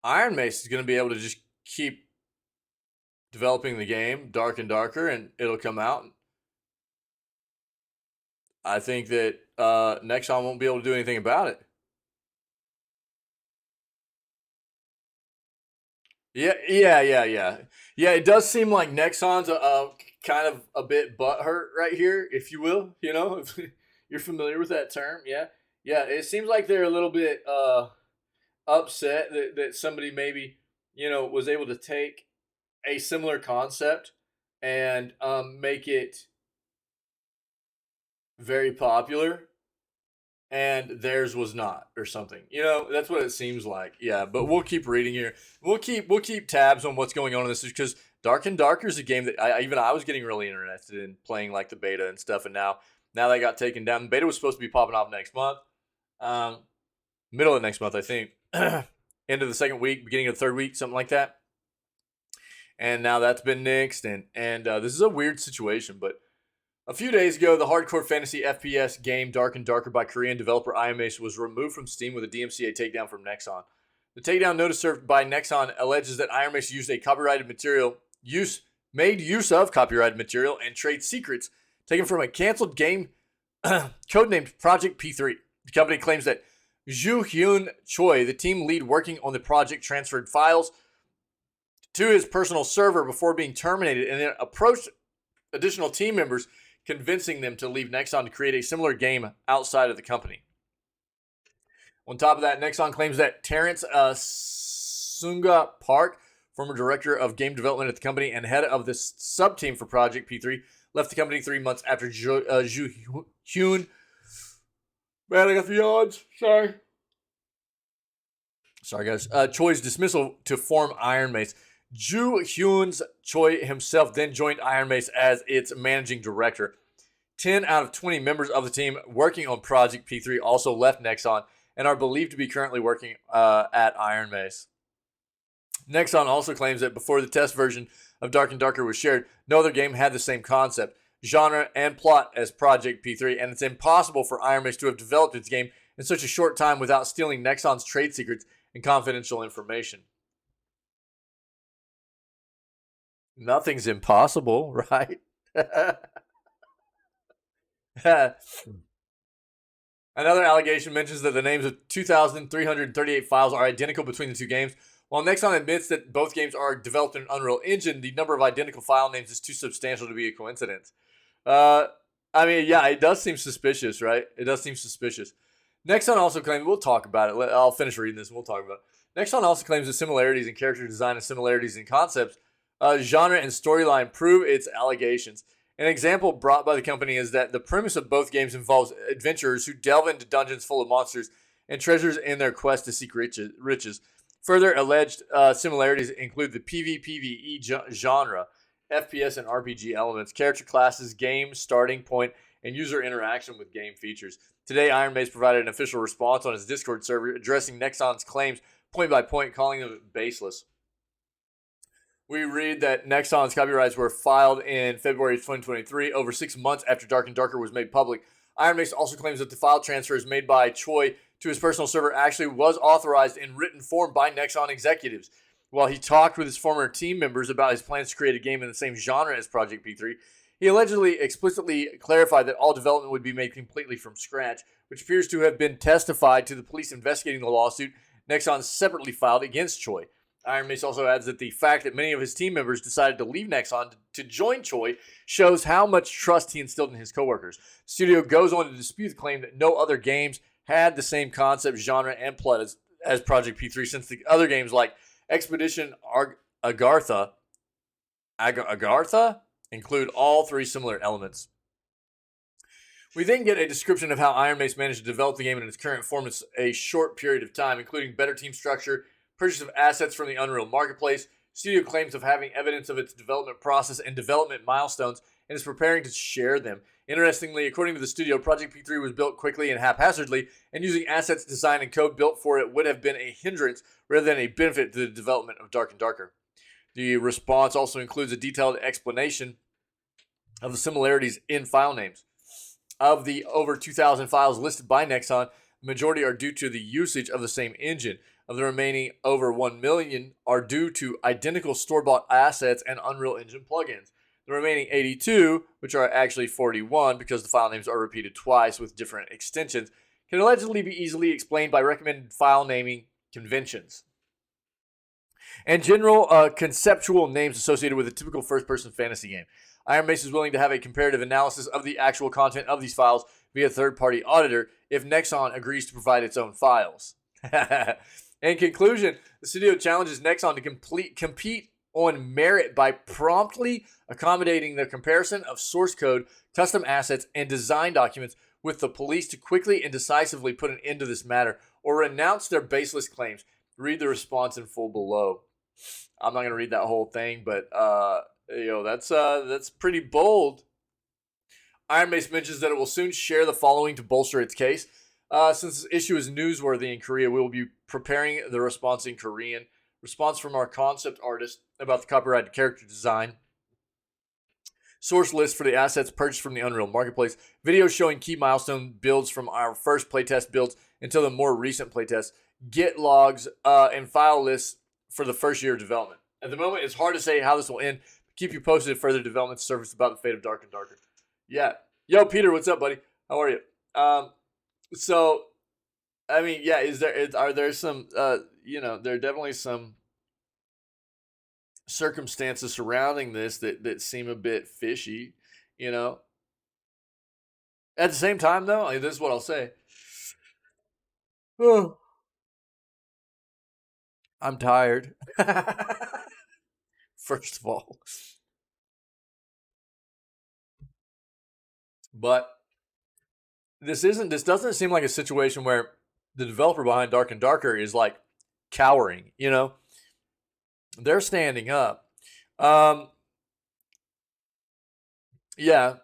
Iron Mace is going to be able to just keep developing the game Dark and Darker, and it'll come out. I think that Nexon won't be able to do anything about it. Yeah. Yeah, it does seem like Nexon's kind of a bit butthurt right here, if you will. If you're familiar with that term. Yeah. It seems like they're a little bit upset that somebody maybe was able to take a similar concept and make it very popular, and theirs was not, or something. That's what it seems like. Yeah, but we'll keep reading here. We'll keep tabs on what's going on in this, because Dark and Darker is a game that I was getting really interested in playing, like the beta and stuff, and now that got taken down. The beta was supposed to be popping off next month, middle of next month, I think, end of the second week, beginning of the third week, something like that. And now that's been nixed, and this is a weird situation, but a few days ago, the hardcore fantasy FPS game Dark and Darker by Korean developer IMACE was removed from Steam with a DMCA takedown from Nexon. The takedown notice served by Nexon alleges that IMACE used made use of copyrighted material and trade secrets taken from a canceled game codenamed Project P3. The company claims that Joo Hyun Choi, the team lead working on the project, transferred files to his personal server before being terminated and then approached additional team members, convincing them to leave Nexon to create a similar game outside of the company. On top of that, Nexon claims that Terrence Sunga Park, former director of game development at the company and head of the sub-team for Project P3, left the company 3 months after Joo Hyun. Man, I got the yawns. Sorry, guys. Choi's dismissal to form Iron Mace. Joo Hyun Choi himself then joined Iron Mace as its managing director. 10 out of 20 members of the team working on Project P3 also left Nexon and are believed to be currently working at Iron Mace. Nexon also claims that before the test version of Dark and Darker was shared, no other game had the same concept, genre, and plot as Project P3, and it's impossible for Iron Mace to have developed its game in such a short time without stealing Nexon's trade secrets and confidential information. Nothing's impossible, right? Another allegation mentions that the names of 2,338 files are identical between the two games. While Nexon admits that both games are developed in Unreal Engine, the number of identical file names is too substantial to be a coincidence. It does seem suspicious, right? It does seem suspicious. Nexon also claims, we'll talk about it. I'll finish reading this and we'll talk about it. Nexon also claims that similarities in character design and similarities in concepts, genre, and storyline prove its allegations. An example brought by the company is that the premise of both games involves adventurers who delve into dungeons full of monsters and treasures in their quest to seek riches. Further alleged similarities include the PvPvE genre, FPS and RPG elements, character classes, game starting point, and user interaction with game features. Today, Iron Mace provided an official response on his Discord server addressing Nexon's claims point by point, calling them baseless. We read that Nexon's copyrights were filed in February 2023, over 6 months after Dark and Darker was made public. Iron Mace also claims that the file transfers made by Choi to his personal server actually was authorized in written form by Nexon executives. While he talked with his former team members about his plans to create a game in the same genre as Project P3, he allegedly explicitly clarified that all development would be made completely from scratch, which appears to have been testified to the police investigating the lawsuit Nexon separately filed against Choi. Iron Mace also adds that the fact that many of his team members decided to leave Nexon to join Choi shows how much trust he instilled in his coworkers. The studio goes on to dispute the claim that no other games had the same concept, genre, and plot as Project P3, since the other games like Expedition Agartha include all three similar elements. We then get a description of how Iron Mace managed to develop the game in its current form in a short period of time, including better team structure, purchase of assets from the Unreal Marketplace. Studio claims of having evidence of its development process and development milestones and is preparing to share them. Interestingly, according to the studio, Project P3 was built quickly and haphazardly, and using assets designed and code built for it would have been a hindrance rather than a benefit to the development of Dark and Darker. The response also includes a detailed explanation of the similarities in file names. Of the over 2,000 files listed by Nexon, the majority are due to the usage of the same engine. Of the remaining over 1 million are due to identical store-bought assets and Unreal Engine plugins. The remaining 82, which are actually 41 because the file names are repeated twice with different extensions, can allegedly be easily explained by recommended file naming conventions and general conceptual names associated with a typical first-person fantasy game. Iron Mace is willing to have a comparative analysis of the actual content of these files via third-party auditor if Nexon agrees to provide its own files. In conclusion, the studio challenges Nexon to compete on merit by promptly accommodating the comparison of source code, custom assets, and design documents with the police to quickly and decisively put an end to this matter or renounce their baseless claims. Read the response in full below. I'm not gonna read that whole thing, but that's pretty bold. Ironbase mentions that it will soon share the following to bolster its case. Since this issue is newsworthy in Korea, we will be preparing the response in Korean. Response from our concept artist about the copyrighted character design. Source list for the assets purchased from the Unreal Marketplace. Videos showing key milestone builds from our first playtest builds until the more recent playtests. Git logs and file lists for the first year of development. At the moment, it's hard to say how this will end. Keep you posted if further developments surface about the fate of Dark and Darker. Yeah. Yo, Peter, what's up, buddy? How are you? So, I mean, yeah, are there some, there are definitely some circumstances surrounding this that seem a bit fishy, you know? At the same time, though, this is what I'll say. Oh, I'm tired. First of all. But this doesn't seem like a situation where the developer behind Dark and Darker is like cowering, They're standing up. Yeah.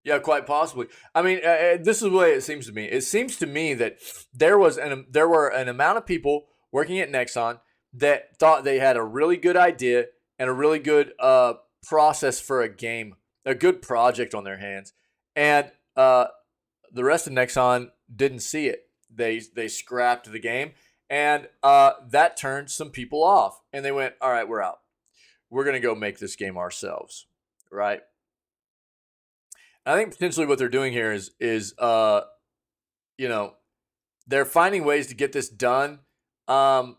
Yeah, quite possibly. I mean, this is the way it seems to me. It seems to me that there were an amount of people working at Nexon that thought they had a really good idea and a really good process for a game, a good project on their hands, and the rest of Nexon didn't see it. They scrapped the game, and that turned some people off, and they went, "All right, we're out. We're gonna go make this game ourselves." Right? I think potentially what they're doing here is they're finding ways to get this done by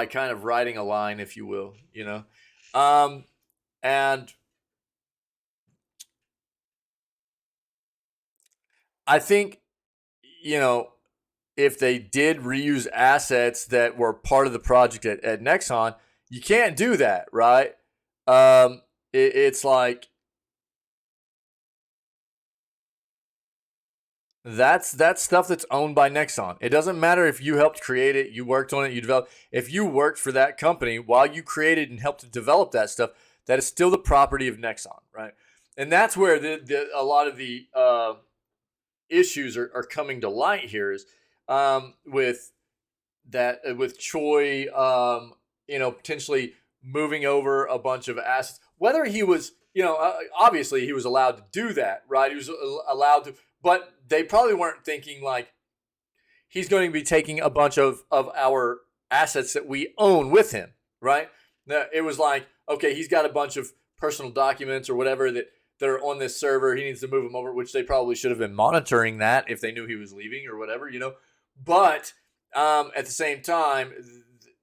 kind of riding a line, if you will, and I think, if they did reuse assets that were part of the project at Nexon, you can't do that, right? It's like that's stuff that's owned by Nexon. It doesn't matter if you helped create it, you worked on it, you developed. If you worked for that company while you created and helped to develop that stuff, that is still the property of Nexon, right? And that's where a lot of the issues are coming to light here is with Choi, potentially moving over a bunch of assets. Whether he was, obviously he was allowed to do that, right? He was allowed to, but they probably weren't thinking like he's going to be taking a bunch of our assets that we own with him, right? It was like, okay, he's got a bunch of personal documents or whatever that are on this server. He needs to move them over, which they probably should have been monitoring that if they knew he was leaving or whatever, But at the same time,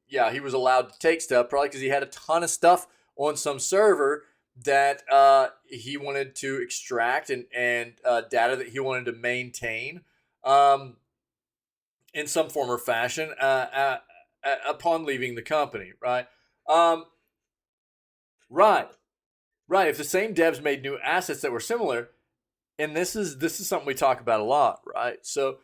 yeah, he was allowed to take stuff, probably because he had a ton of stuff on some server that he wanted to extract and data that he wanted to maintain in some form or fashion upon leaving the company, right? Right. Right. If the same devs made new assets that were similar, and this is something we talk about a lot, right? So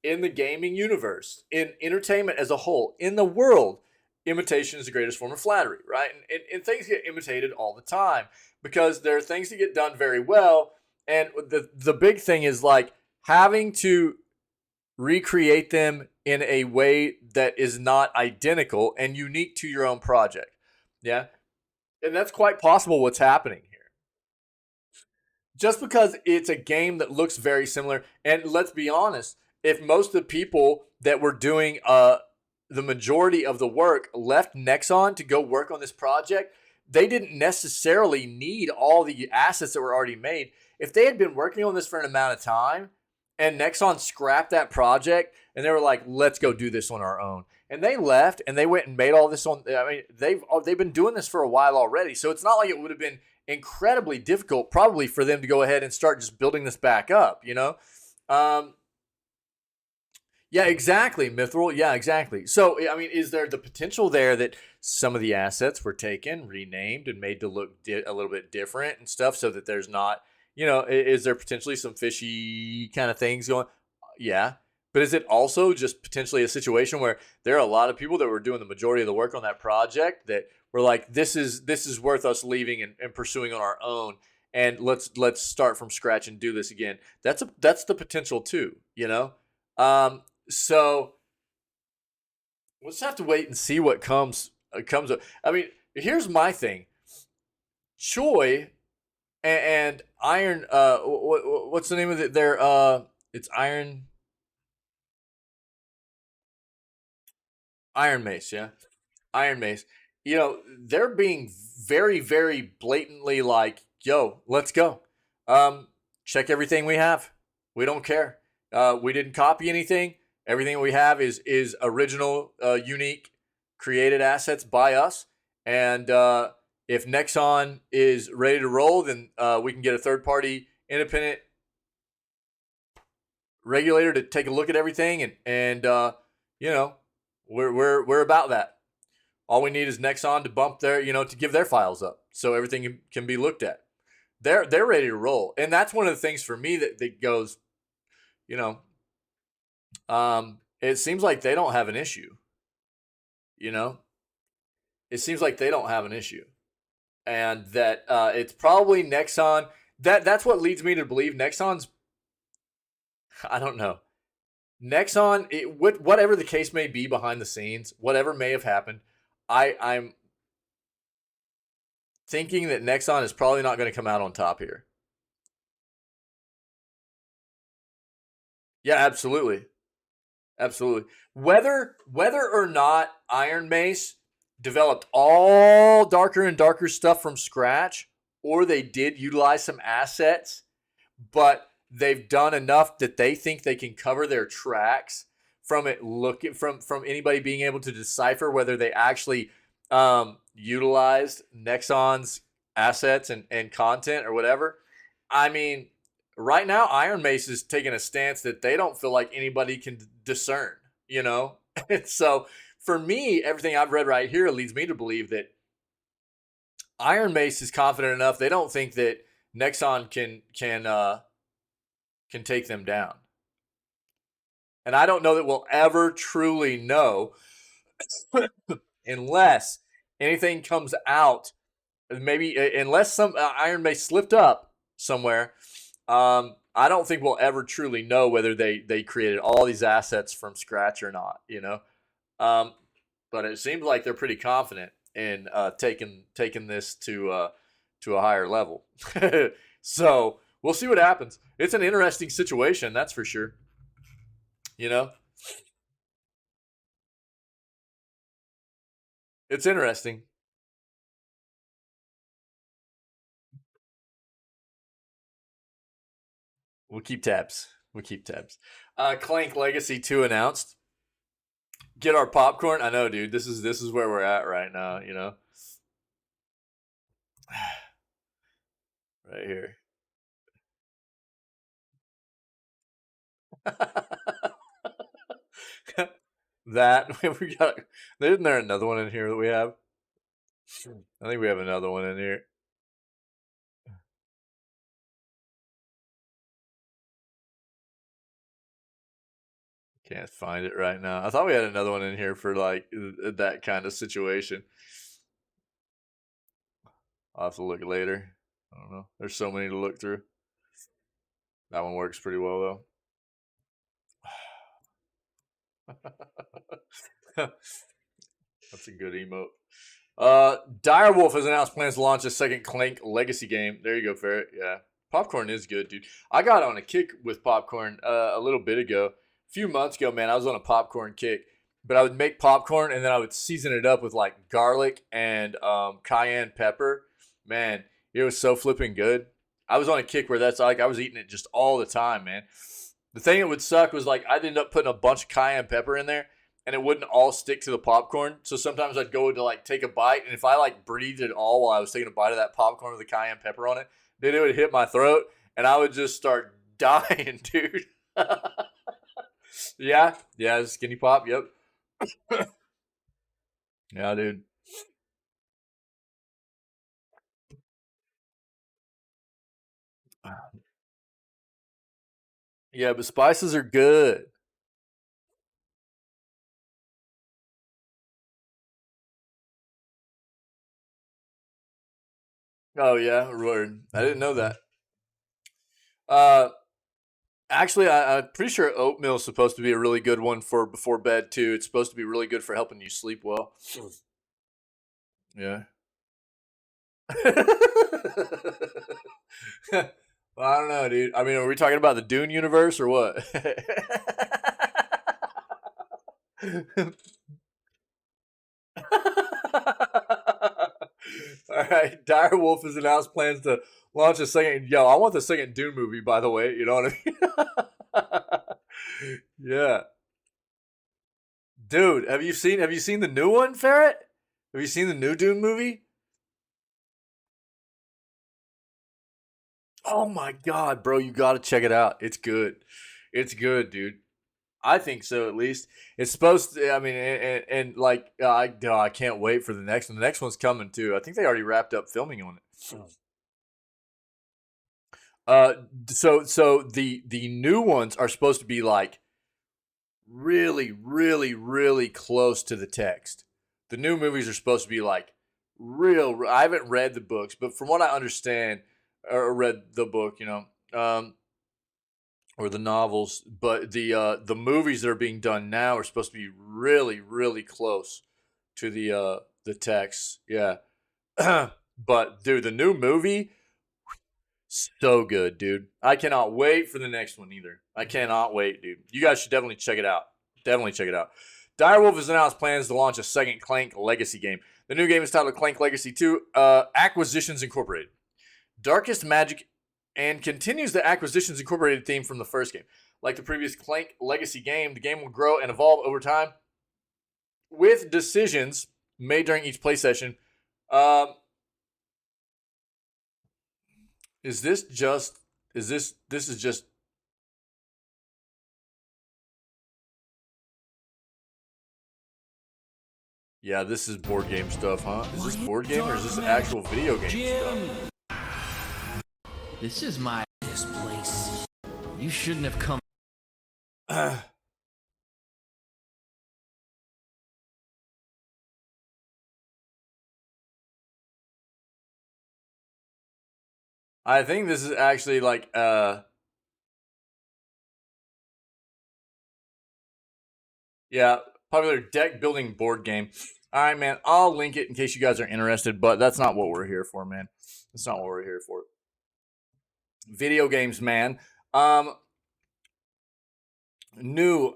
in the gaming universe, in entertainment as a whole, in the world, imitation is the greatest form of flattery, right? And things get imitated all the time because there are things that get done very well. And the big thing is like having to recreate them in a way that is not identical and unique to your own project. Yeah. And that's quite possible what's happening here. Just because it's a game that looks very similar, and let's be honest, if most of the people that were doing the majority of the work left Nexon to go work on this project, they didn't necessarily need all the assets that were already made. If they had been working on this for an amount of time and Nexon scrapped that project and they were like, let's go do this on our own. And they left and they went and made all this on. I mean, they've been doing this for a while already. So it's not like it would have been incredibly difficult probably for them to go ahead and start just building this back up, Yeah, exactly, Mithril. Yeah, exactly. So, I mean, is there the potential there that some of the assets were taken, renamed, and made to look a little bit different and stuff so that there's not, is there potentially some fishy kind of things going? Yeah. But is it also just potentially a situation where there are a lot of people that were doing the majority of the work on that project that were like, this is worth us leaving and pursuing on our own, and let's start from scratch and do this again. That's the potential too, you know. So we'll just have to wait and see what comes up. I mean, here's my thing: Choi and Iron. What's the name of it? There. It's Iron Mace. Yeah, Iron Mace. You know, they're being very, very blatantly like, "Yo, let's go. Um, check everything we have. We don't care. We didn't copy anything. Everything we have is original, unique, created assets by us. And if Nexon is ready to roll, then we can get a third party independent regulator to take a look at everything, and you know, we're about that. All we need is Nexon to bump their, to give their files up so everything can be looked at. They're ready to roll, and that's one of the things for me that goes, you know, it seems like they don't have an issue. You know, it seems like they don't have an issue, and that it's probably Nexon. That's what leads me to believe Nexon's. I don't know. Nexon, whatever the case may be behind the scenes, whatever may have happened, I'm thinking that Nexon is probably not going to come out on top here. Yeah, absolutely. Absolutely. Whether or not Iron Mace developed all darker and darker stuff from scratch, or they did utilize some assets, but they've done enough that they think they can cover their tracks from it looking from anybody being able to decipher whether they actually utilized Nexon's assets and content or whatever. I mean, right now Iron Mace is taking a stance that they don't feel like anybody can discern, you know? And so for me, everything I've read right here leads me to believe that Iron Mace is confident enough they don't think that Nexon can take them down. And I don't know that we'll ever truly know unless anything comes out. Maybe unless some Iron Mace slipped up somewhere. I don't think we'll ever truly know whether they created all these assets from scratch or not. You know, um, but it seems like they're pretty confident in taking this to a higher level. So we'll see what happens. It's an interesting situation, that's for sure. You know, it's interesting. We'll keep tabs. We'll keep tabs. Clank Legacy 2 announced. Get our popcorn. I know, dude. This is where we're at right now. You know, right here. That we got. Isn't there another one in here that we have? I think we have another one in here. Can't find it right now. I thought we had another one in here for like that kind of situation. I'll have to look later. I don't know. There's so many to look through. That one works pretty well though. That's a good emote. Direwolf has announced plans to launch a second Clank Legacy game. There you go, Ferret. Yeah, popcorn is good, dude. I got on a kick with popcorn a little bit ago. A few months ago, man, I was on a popcorn kick. But I would make popcorn and then I would season it up with like garlic and cayenne pepper. Man, it was so flipping good. I was on a kick where that's like I was eating it just all the time, man. The thing that would suck was like I'd end up putting a bunch of cayenne pepper in there and it wouldn't all stick to the popcorn. So sometimes I'd go to like take a bite, and if I like breathed it all while I was taking a bite of that popcorn with the cayenne pepper on it, then it would hit my throat, and I would just start dying, dude. Yeah, skinny pop. Yep. Yeah, dude. Yeah, but spices are good. Oh yeah, word. I didn't know that. Uh, Actually, I'm pretty sure oatmeal is supposed to be a really good one for before bed too. It's supposed to be really good for helping you sleep well. Yeah. Well, I don't know, dude. I mean, are we talking about the Dune universe or what? All right, Dire Wolf has announced plans to launch a second. Yo, I want the second Dune movie, by the way. You know what I mean? Yeah, dude. Have you seen the new one, Ferret? Have you seen the new Dune movie? Oh my god, bro, you got to check it out. It's good. It's good, dude. I think so, at least. It's supposed to. I mean, and like, I can't wait for the next one. The next one's coming too. I think they already wrapped up filming on it. Uh, so the new ones are supposed to be like really, really, really close to the text. The new movies are supposed to be like real. I haven't read the books, but from what I understand, or read the book, or the novels, but the movies that are being done now are supposed to be really, really close to the text. Yeah. But dude, the new movie, so good, dude. I cannot wait for the next one either. I cannot wait, dude. You guys should definitely check it out. Definitely check it out. Direwolf has announced plans to launch a second Clank Legacy game. The new game is titled Clank Legacy 2 Acquisitions Incorporated. Darkest Magic and continues the Acquisitions Incorporated theme from the first game. Like the previous Clank Legacy game, the game will grow and evolve over time with decisions made during each play session. Um, is this just? Is this? This is just. Yeah, this is board game stuff, huh? Is this board game or is this actual video game stuff? This is this place. You shouldn't have come. I think this is actually like yeah, popular deck building board game. All right, man. I'll link it in case you guys are interested, but that's not what we're here for, man. That's not what we're here for. Video games, man. New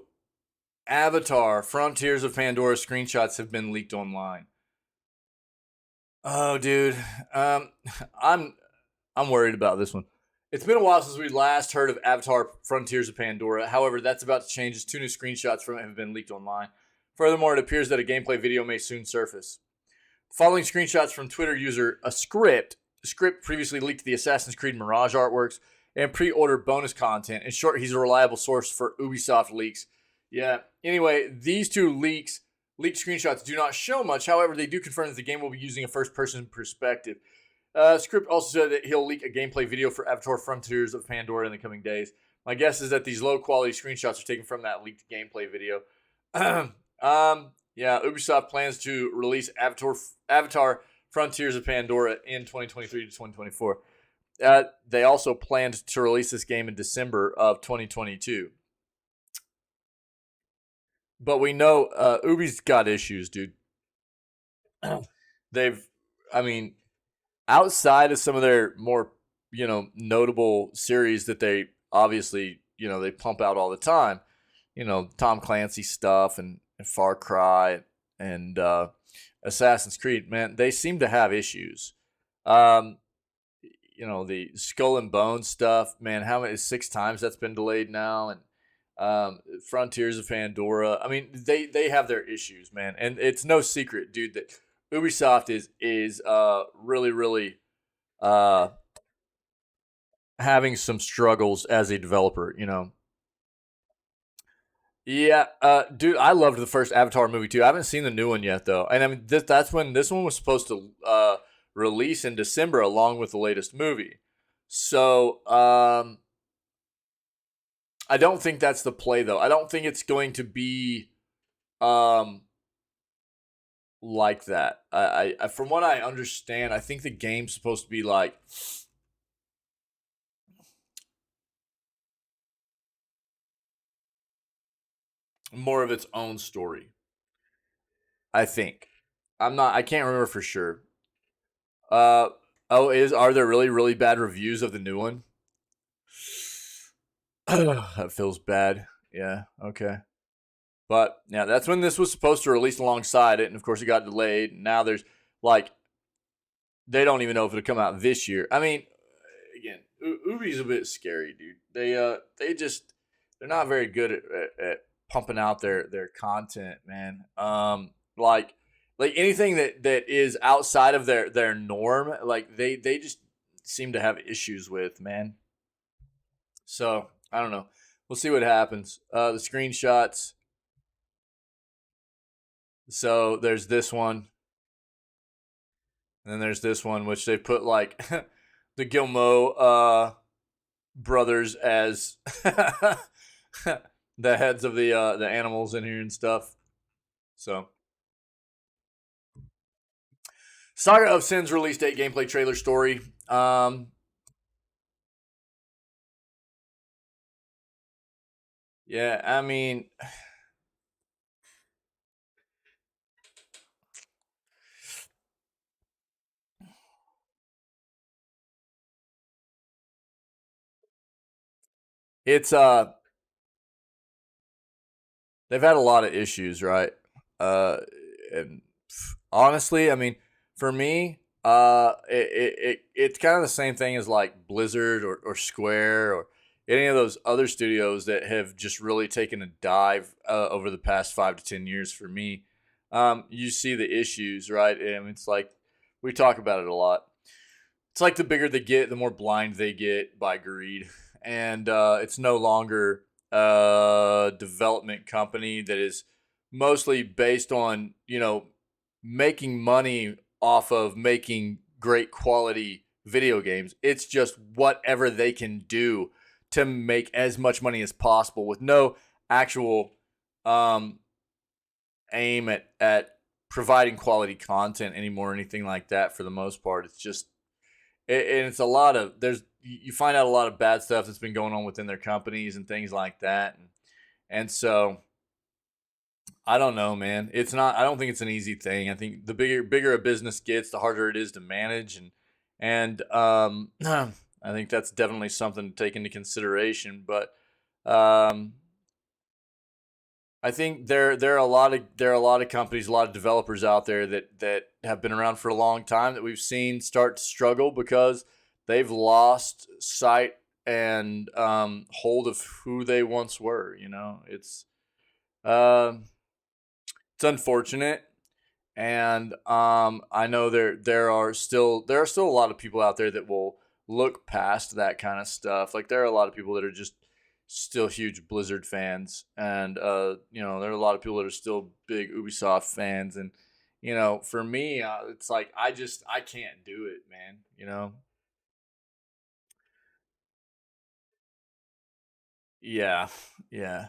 Avatar Frontiers of Pandora screenshots have been leaked online. Oh, dude. Um, I'm I'm worried about this one. It's been a while since we last heard of Avatar Frontiers of Pandora. However, that's about to change as two new screenshots from it have been leaked online. Furthermore, it appears that a gameplay video may soon surface. Following screenshots from Twitter user a script previously leaked the Assassin's Creed Mirage artworks and pre-ordered bonus content. In short, he's a reliable source for Ubisoft leaks. Yeah. Anyway, these two leaked screenshots do not show much. However, they do confirm that the game will be using a first-person perspective. Script also said that he'll leak a gameplay video for Avatar Frontiers of Pandora in the coming days. My guess is that these low-quality screenshots are taken from that leaked gameplay video. Yeah, Ubisoft plans to release Avatar Frontiers of Pandora in 2023 to 2024. They also planned to release this game in December of 2022. But we know Ubi's got issues, dude. They've, I mean, outside of some of their more, notable series that they obviously, they pump out all the time, Tom Clancy stuff and Far Cry and Assassin's Creed, man, they seem to have issues. Um, the Skull and Bones stuff, man, how many 6 times that's been delayed now, and Frontiers of Pandora. I mean, they have their issues, man, and it's no secret, dude, that Ubisoft is really really uh having some struggles as a developer. Yeah, dude, I loved the first Avatar movie too. I haven't seen the new one yet though, and I mean that's when this one was supposed to release in December along with the latest movie. So I don't think that's the play though. I don't think it's going to be um like that. I from what I understand, I think the game's supposed to be like more of its own story. I think. I can't remember for sure. Uh are there really bad reviews of the new one? That feels bad. Yeah, okay. But yeah, that's when this was supposed to release alongside it, and of course it got delayed. Now there's like they don't even know if it'll come out this year. I mean, again, Ubi's a bit scary, dude. They just they're not very good at pumping out their content, man. Like anything that is outside of their norm, like they just seem to have issues with, man. So I don't know. We'll see what happens. The screenshots. So there's this one, and then there's this one, which they put like the Gilmo brothers as the heads of the animals in here and stuff. So, Saga of Sins release date, gameplay trailer, story. Yeah, I mean, it's they've had a lot of issues, right? And honestly, I mean, for me, it's kind of the same thing as like Blizzard or Square or any of those other studios that have just really taken a dive over the past 5 to 10 years. For me, you see the issues, right? And it's like we talk about it a lot. It's like the bigger they get, the more blind they get by greed, and it's no longer a development company that is mostly based on making money off of making great quality video games. It's just whatever they can do to make as much money as possible with no actual um, aim at providing quality content anymore or anything like that. For the most part, it's just and it's a lot of you find out a lot of bad stuff that's been going on within their companies and things like that, and so I don't know, man. It's not. I don't think it's an easy thing. I think the bigger a business gets, the harder it is to manage, and I think that's definitely something to take into consideration. But um, I think there are a lot of companies, a lot of developers out there that have been around for a long time that we've seen start to struggle because they've lost sight and hold of who they once were. Um, it's unfortunate, and I know there are still a lot of people out there that will look past that kind of stuff. Like there are a lot of people that are just still huge Blizzard fans, and there are a lot of people that are still big Ubisoft fans, and for me, it's like I can't do it, man. Yeah, yeah.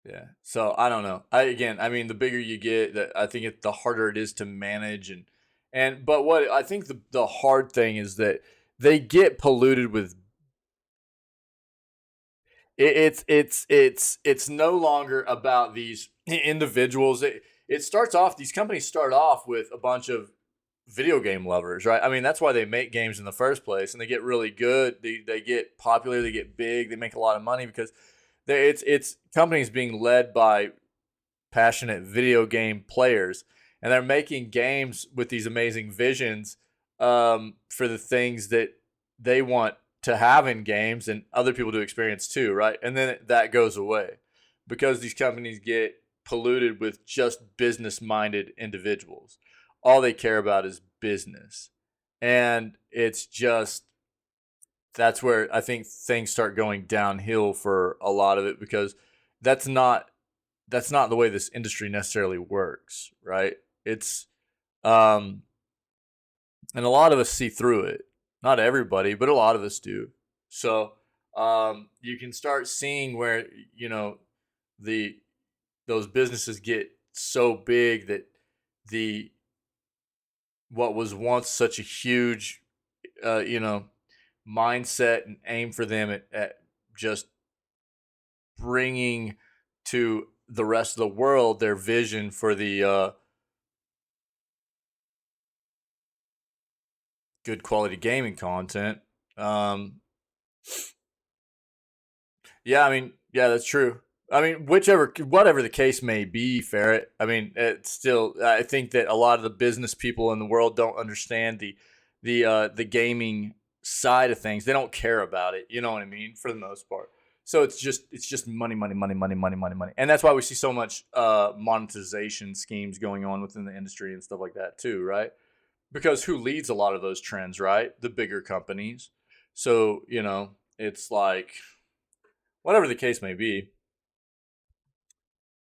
Yeah. So I don't know. I mean, the bigger you get, I think the harder it is to manage, but what I think the hard thing is that they get polluted with it's no longer about these individuals. It starts off these companies start off with a bunch of video game lovers, right? I mean, that's why they make games in the first place, and they get really good. They get popular, they get big, they make a lot of money because it's companies being led by passionate video game players, and they're making games with these amazing visions for the things that they want to have in games and other people to experience too, right? And then that goes away because these companies get polluted with just business-minded individuals. All they care about is business, and it's just that's where I think things start going downhill for a lot of it because that's not that's not the way this industry necessarily works, right? It's um and a lot of us see through it. Not everybody, but a lot of us do. So you can start seeing where the those businesses get so big that the what was once such a huge, mindset and aim for them at just bringing to the rest of the world their vision for the good quality gaming content. Um, yeah, I mean, yeah, that's true. I mean, whatever the case may be, Ferret. I mean, it's still. I think that a lot of the business people in the world don't understand the gaming side of things. They don't care about it. You know what I mean? For the most part. So it's just money, money, money, money, money, money, money, and that's why we see so much monetization schemes going on within the industry and stuff like that too, right? Because who leads a lot of those trends, right? The bigger companies. So it's like whatever the case may be,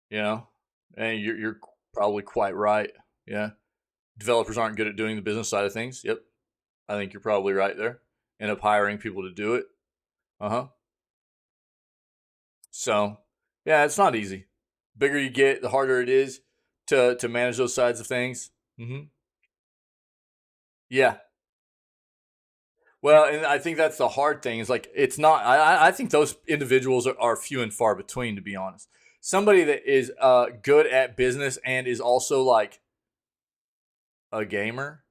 you know, and you're probably quite right. Yeah, developers aren't good at doing the business side of things. Yep, I think you're probably right there. End up hiring people to do it. Uh huh. So yeah, it's not easy. Bigger you get, the harder it is to manage those sides of things. Hmm. Yeah. Well, and I think that's the hard thing. Is like it's not. I think those individuals are few and far between, to be honest. Somebody that is good at business and is also like a gamer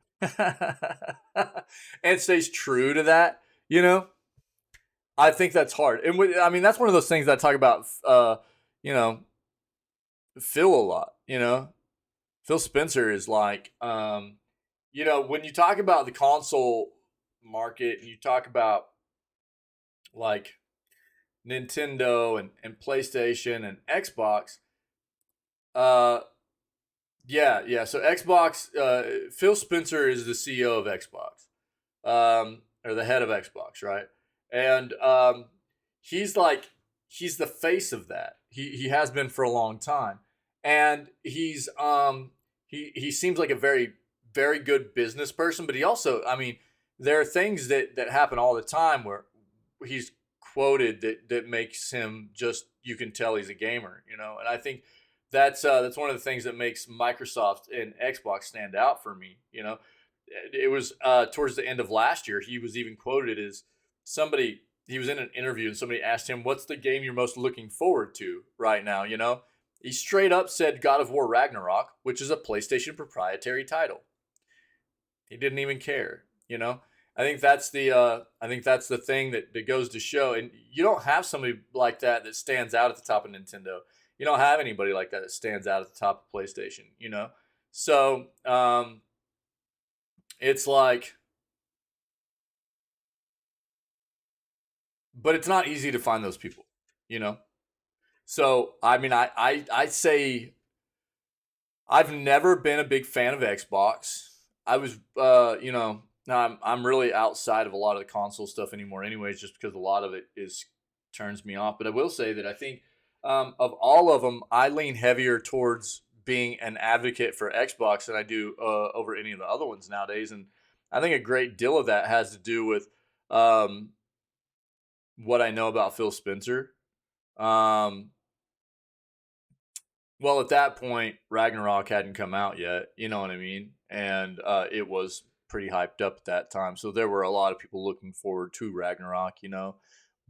and stays true to that, I think that's hard. And I mean, that's one of those things that I talk about, you know, Phil a lot. Phil Spencer is like, when you talk about the console market and you talk about like Nintendo and PlayStation and Xbox, uh, yeah. So Xbox, Phil Spencer is the CEO of Xbox, or the head of Xbox, right? And he's like he's the face of that. He has been for a long time, and he seems like a very very good business person. But he also, I mean, there are things that happen all the time where he's quoted that makes him just you can tell he's a gamer, and I think that's one of the things that makes Microsoft and Xbox stand out for me. It was towards the end of last year. He was even quoted as somebody. He was in an interview and somebody asked him, "What's the game you're most looking forward to right now?" He straight up said God of War Ragnarok, which is a PlayStation proprietary title. He didn't even care. I think that's the thing that goes to show. And you don't have somebody like that stands out at the top of Nintendo. You don't have anybody like that stands out at the top of PlayStation. So it's like, but it's not easy to find those people. You know. So I mean, I say I've never been a big fan of Xbox. I was, I'm really outside of a lot of the console stuff anymore, anyways, just because a lot of it is turns me off. But I will say that I think of all of them, I lean heavier towards being an advocate for Xbox than I do over any of the other ones nowadays. And I think a great deal of that has to do with um, what I know about Phil Spencer. Um, Well, at that point, Ragnarok hadn't come out yet. You know what I mean? And it was pretty hyped up at that time. So there were a lot of people looking forward to Ragnarok.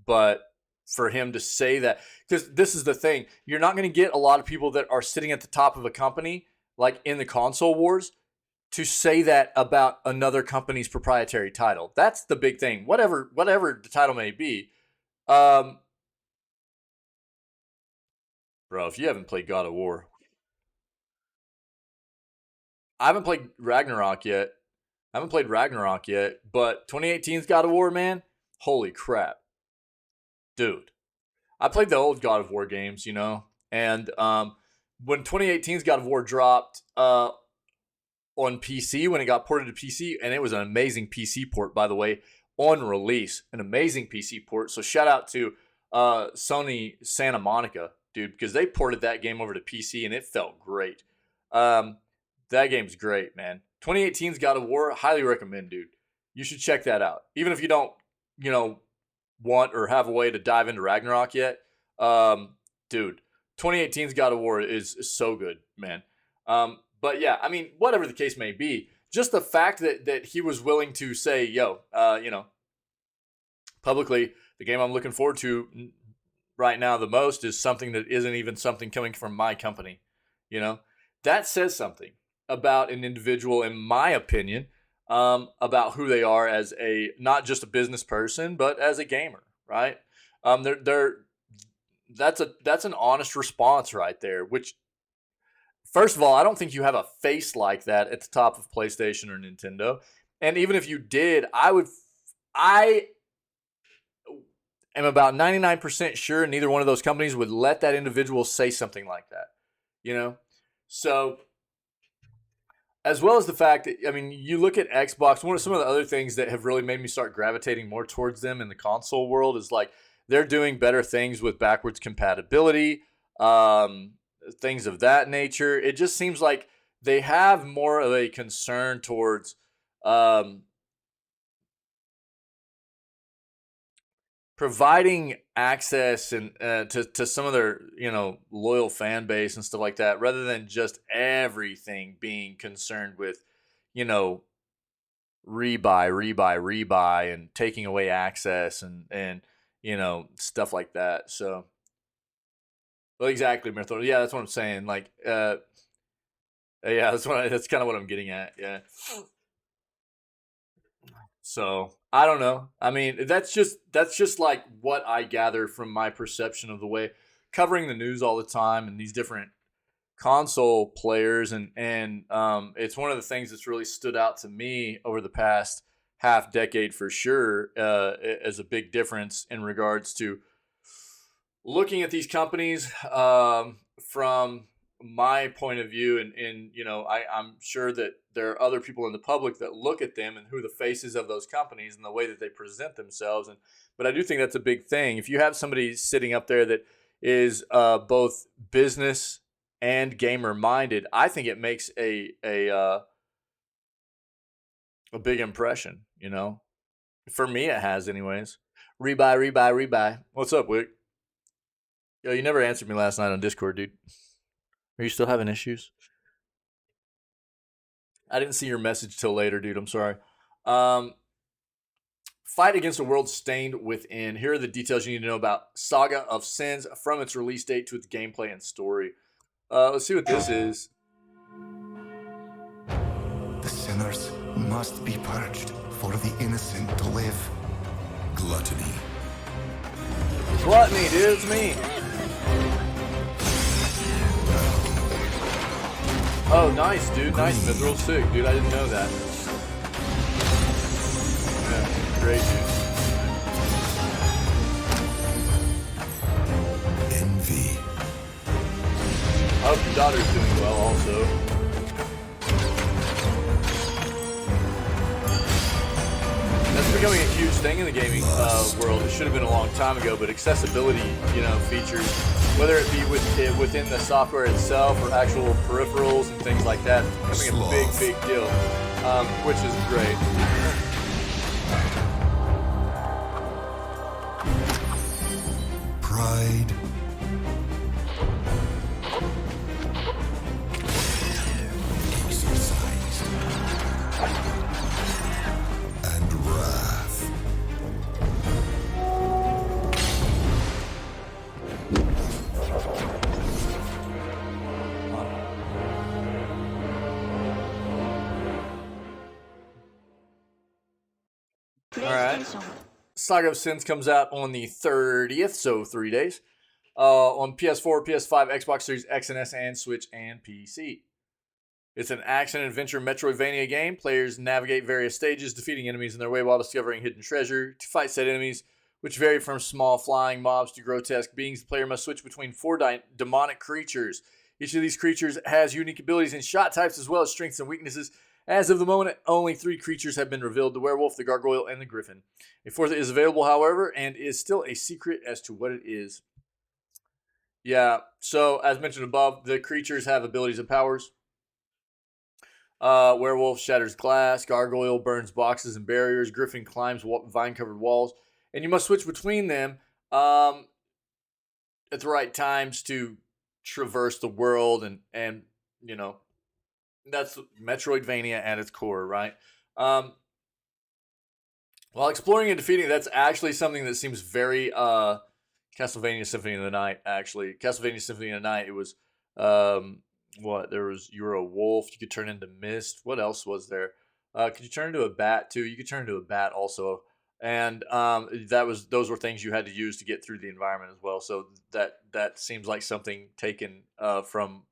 But for him to say that, because this is the thing, you're not going to get a lot of people that are sitting at the top of a company, like in the console wars, to say that about another company's proprietary title. That's the big thing. Whatever the title may be. Um, Bro, if you haven't played God of War, I haven't played Ragnarok yet. But 2018's God of War, man, holy crap, dude! I played the old God of War games, and when 2018's God of War dropped on PC, when it got ported to PC, and it was an amazing PC port, by the way, on release, an amazing PC port. So shout out to Sony Santa Monica, dude, because they ported that game over to PC and it felt great. Um, that game's great, man. 2018's God of War, highly recommend, dude. You should check that out. Even if you don't, you know, want or have a way to dive into Ragnarok yet, dude, 2018's God of War is so good, man. But yeah, I mean, whatever the case may be, just the fact that he was willing to say, yo, publicly, the game I'm looking forward to right now the most is something that isn't even something coming from my company. That says something about an individual, in my opinion, about who they are as not just a business person, but as a gamer, right? That's an honest response right there. Which, first of all, I don't think you have a face like that at the top of PlayStation or Nintendo. And even if you did, I am about 99% sure neither one of those companies would let that individual say something like that. So, as well as the fact that, I mean, you look at Xbox, some of the other things that have really made me start gravitating more towards them in the console world is like they're doing better things with backwards compatibility, things of that nature. It just seems like they have more of a concern towards providing access and to some of their loyal fan base and stuff like that, rather than just everything being concerned with rebuy and taking away access and stuff like that. So, well, exactly, Mirthor. Yeah, that's what I'm saying. Like, yeah, that's kind of what I'm getting at. Yeah. So I don't know. I mean, that's just like what I gather from my perception of the way covering the news all the time and these different console players, and it's one of the things that's really stood out to me over the past half decade for sure, as a big difference in regards to looking at these companies from my point of view, and I'm sure that there are other people in the public that look at them and who the faces of those companies and the way that they present themselves. But I do think that's a big thing. If you have somebody sitting up there that is both business and gamer minded, I think it makes a big impression. For me, it has, anyways. Rebuy. What's up, Wick? Yo, you never answered me last night on Discord, dude. Are you still having issues? I didn't see your message till later, dude. I'm sorry. Fight against a world stained within. Here are the details you need to know about Saga of Sins from its release date to its gameplay and story. Let's see what this is. The sinners must be purged for the innocent to live. Gluttony. Gluttony, dude. It's me. Oh, nice, dude. Nice, Mithril. Sick, dude. I didn't know that. Yeah, great, dude. Envy. I hope your daughter's doing well, also. That's becoming a huge thing in the gaming world. It should have been a long time ago, but accessibility, features, whether it be within the software itself or actual peripherals and things like that, becoming a big deal, which is great. Pride. Exercised. And wrath. Alright. Saga of Sins comes out on the 30th, so 3 days. On PS4, PS5, Xbox Series X and S, and Switch and PC. It's an action-adventure Metroidvania game. Players navigate various stages, defeating enemies in their way while discovering hidden treasure. To fight said enemies, which vary from small flying mobs to grotesque beings, the player must switch between 4 demonic creatures. Each of these creatures has unique abilities and shot types, as well as strengths and weaknesses. As of the moment, only 3 creatures have been revealed: the werewolf, the gargoyle, and the griffin. A 4th is available, however, and is still a secret as to what it is. Yeah, so as mentioned above, the creatures have abilities and powers. Werewolf shatters glass, gargoyle burns boxes and barriers, griffin climbs vine-covered walls, and you must switch between them at the right times to traverse the world and That's Metroidvania at its core, right? While exploring and defeating, that's actually something that seems very Castlevania Symphony of the Night. Actually, Castlevania Symphony of the Night. It was what there was. You were a wolf. You could turn into mist. What else was there? Could you turn into a bat too? You could turn into a bat also, and those were things you had to use to get through the environment as well. So that seems like something taken from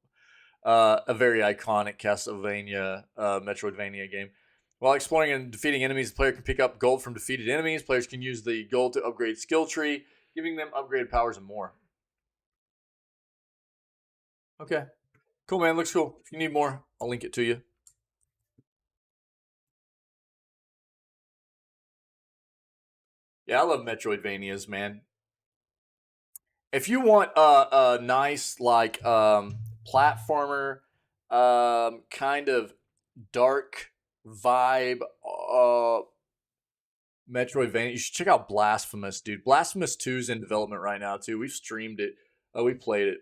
a very iconic Castlevania Metroidvania game. While exploring and defeating enemies, the player can pick up gold from defeated enemies. Players can use the gold to upgrade skill tree, giving them upgraded powers and more. Okay. Cool, man. Looks cool. If you need more, I'll link it to you. Yeah, I love Metroidvanias, man. If you want a nice, like, platformer, kind of dark vibe, Metroidvania, you should check out Blasphemous, dude. Blasphemous 2 is in development right now, too. We've streamed it. We played it.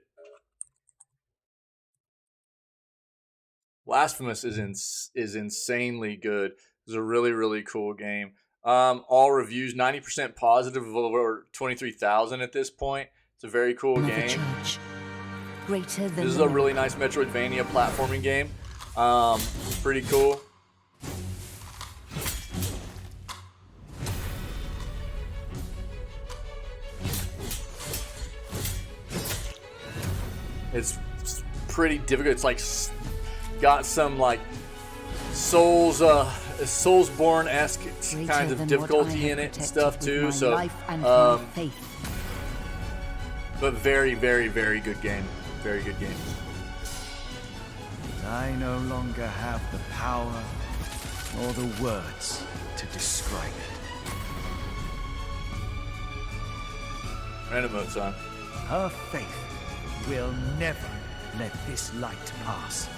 Blasphemous is insanely good. It's a really, really cool game. All reviews, 90% positive, of over 23,000 at this point. It's a very cool game. Greater than this is a really nice Metroidvania platforming game. Pretty cool. It's pretty difficult. It's like got some like Soulsborne-esque kinds of difficulty in it and stuff too. So, but very, very, very good game. Very good game. I no longer have the power or the words to describe it. Random mode, son. Her faith will never let this light pass.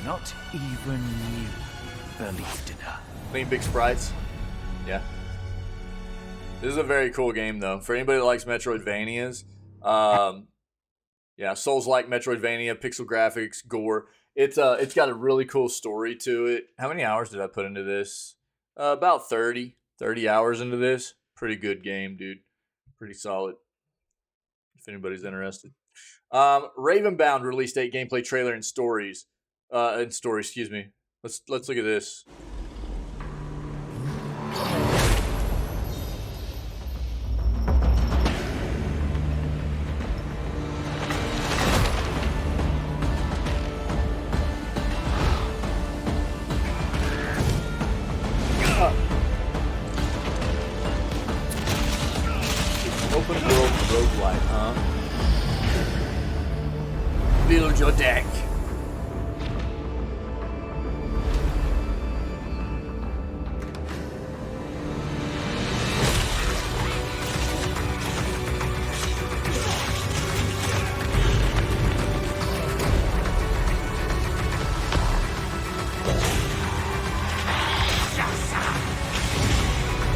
Not even you believed in her. Clean big sprites. Yeah. This is a very cool game, though. For anybody that likes Metroidvanias, yeah, Souls-like Metroidvania, pixel graphics, gore. It's got a really cool story to it. How many hours did I put into this? About 30 hours into this. Pretty good game, dude. Pretty solid. If anybody's interested. Ravenbound released a gameplay trailer and stories. Excuse me. Let's look at this. Open world roguelike, huh? Build your deck.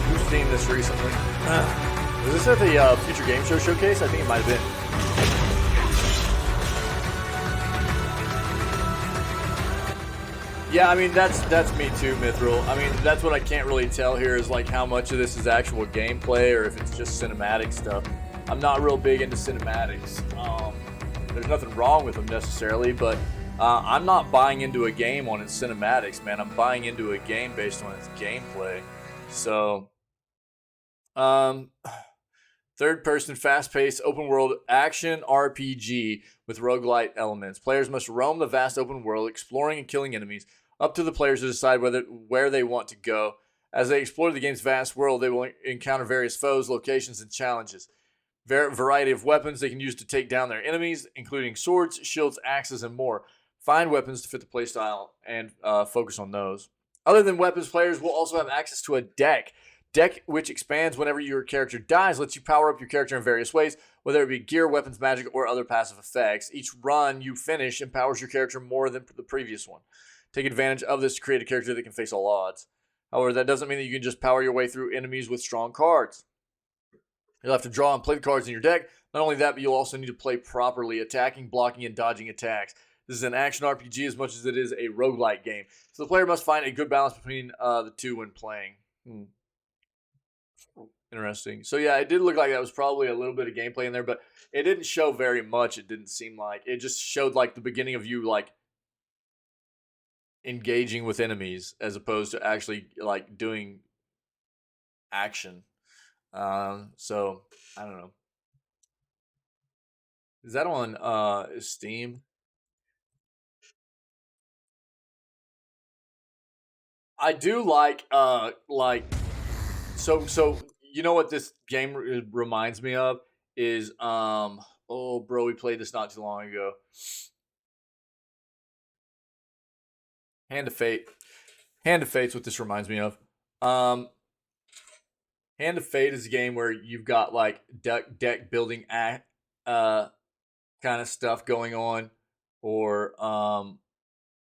Who's seen this recently? Was this at the Future Game Show showcase? I think it might have been. Yeah, I mean, that's me too, Mithril. I mean, that's what I can't really tell here is like how much of this is actual gameplay or if it's just cinematic stuff. I'm not real big into cinematics. There's nothing wrong with them necessarily, but I'm not buying into a game on its cinematics, man. I'm buying into a game based on its gameplay. So, third-person, fast-paced, open-world action RPG with roguelite elements. Players must roam the vast open world, exploring and killing enemies. Up to the players to decide where they want to go. As they explore the game's vast world, they will encounter various foes, locations, and challenges. Variety of weapons they can use to take down their enemies, including swords, shields, axes, and more. Find weapons to fit the playstyle and focus on those. Other than weapons, players will also have access to a deck. Deck, which expands whenever your character dies, lets you power up your character in various ways, whether it be gear, weapons, magic, or other passive effects. Each run you finish empowers your character more than the previous one. Take advantage of this to create a character that can face all odds. However, that doesn't mean that you can just power your way through enemies with strong cards. You'll have to draw and play the cards in your deck. Not only that, but you'll also need to play properly, attacking, blocking, and dodging attacks. This is an action RPG as much as it is a roguelike game. So the player must find a good balance between the two when playing. Interesting. So yeah, it did look like that was probably a little bit of gameplay in there, but it didn't show very much. It didn't seem like. It just showed like the beginning of you like engaging with enemies as opposed to actually like doing action. So I don't know. Is that on Steam? I do like so you know what this game reminds me of is oh bro, we played this not too long ago. Hand of Fate. Hand of Fate's what this reminds me of. Hand of Fate is a game where you've got like deck building kind of stuff going on, or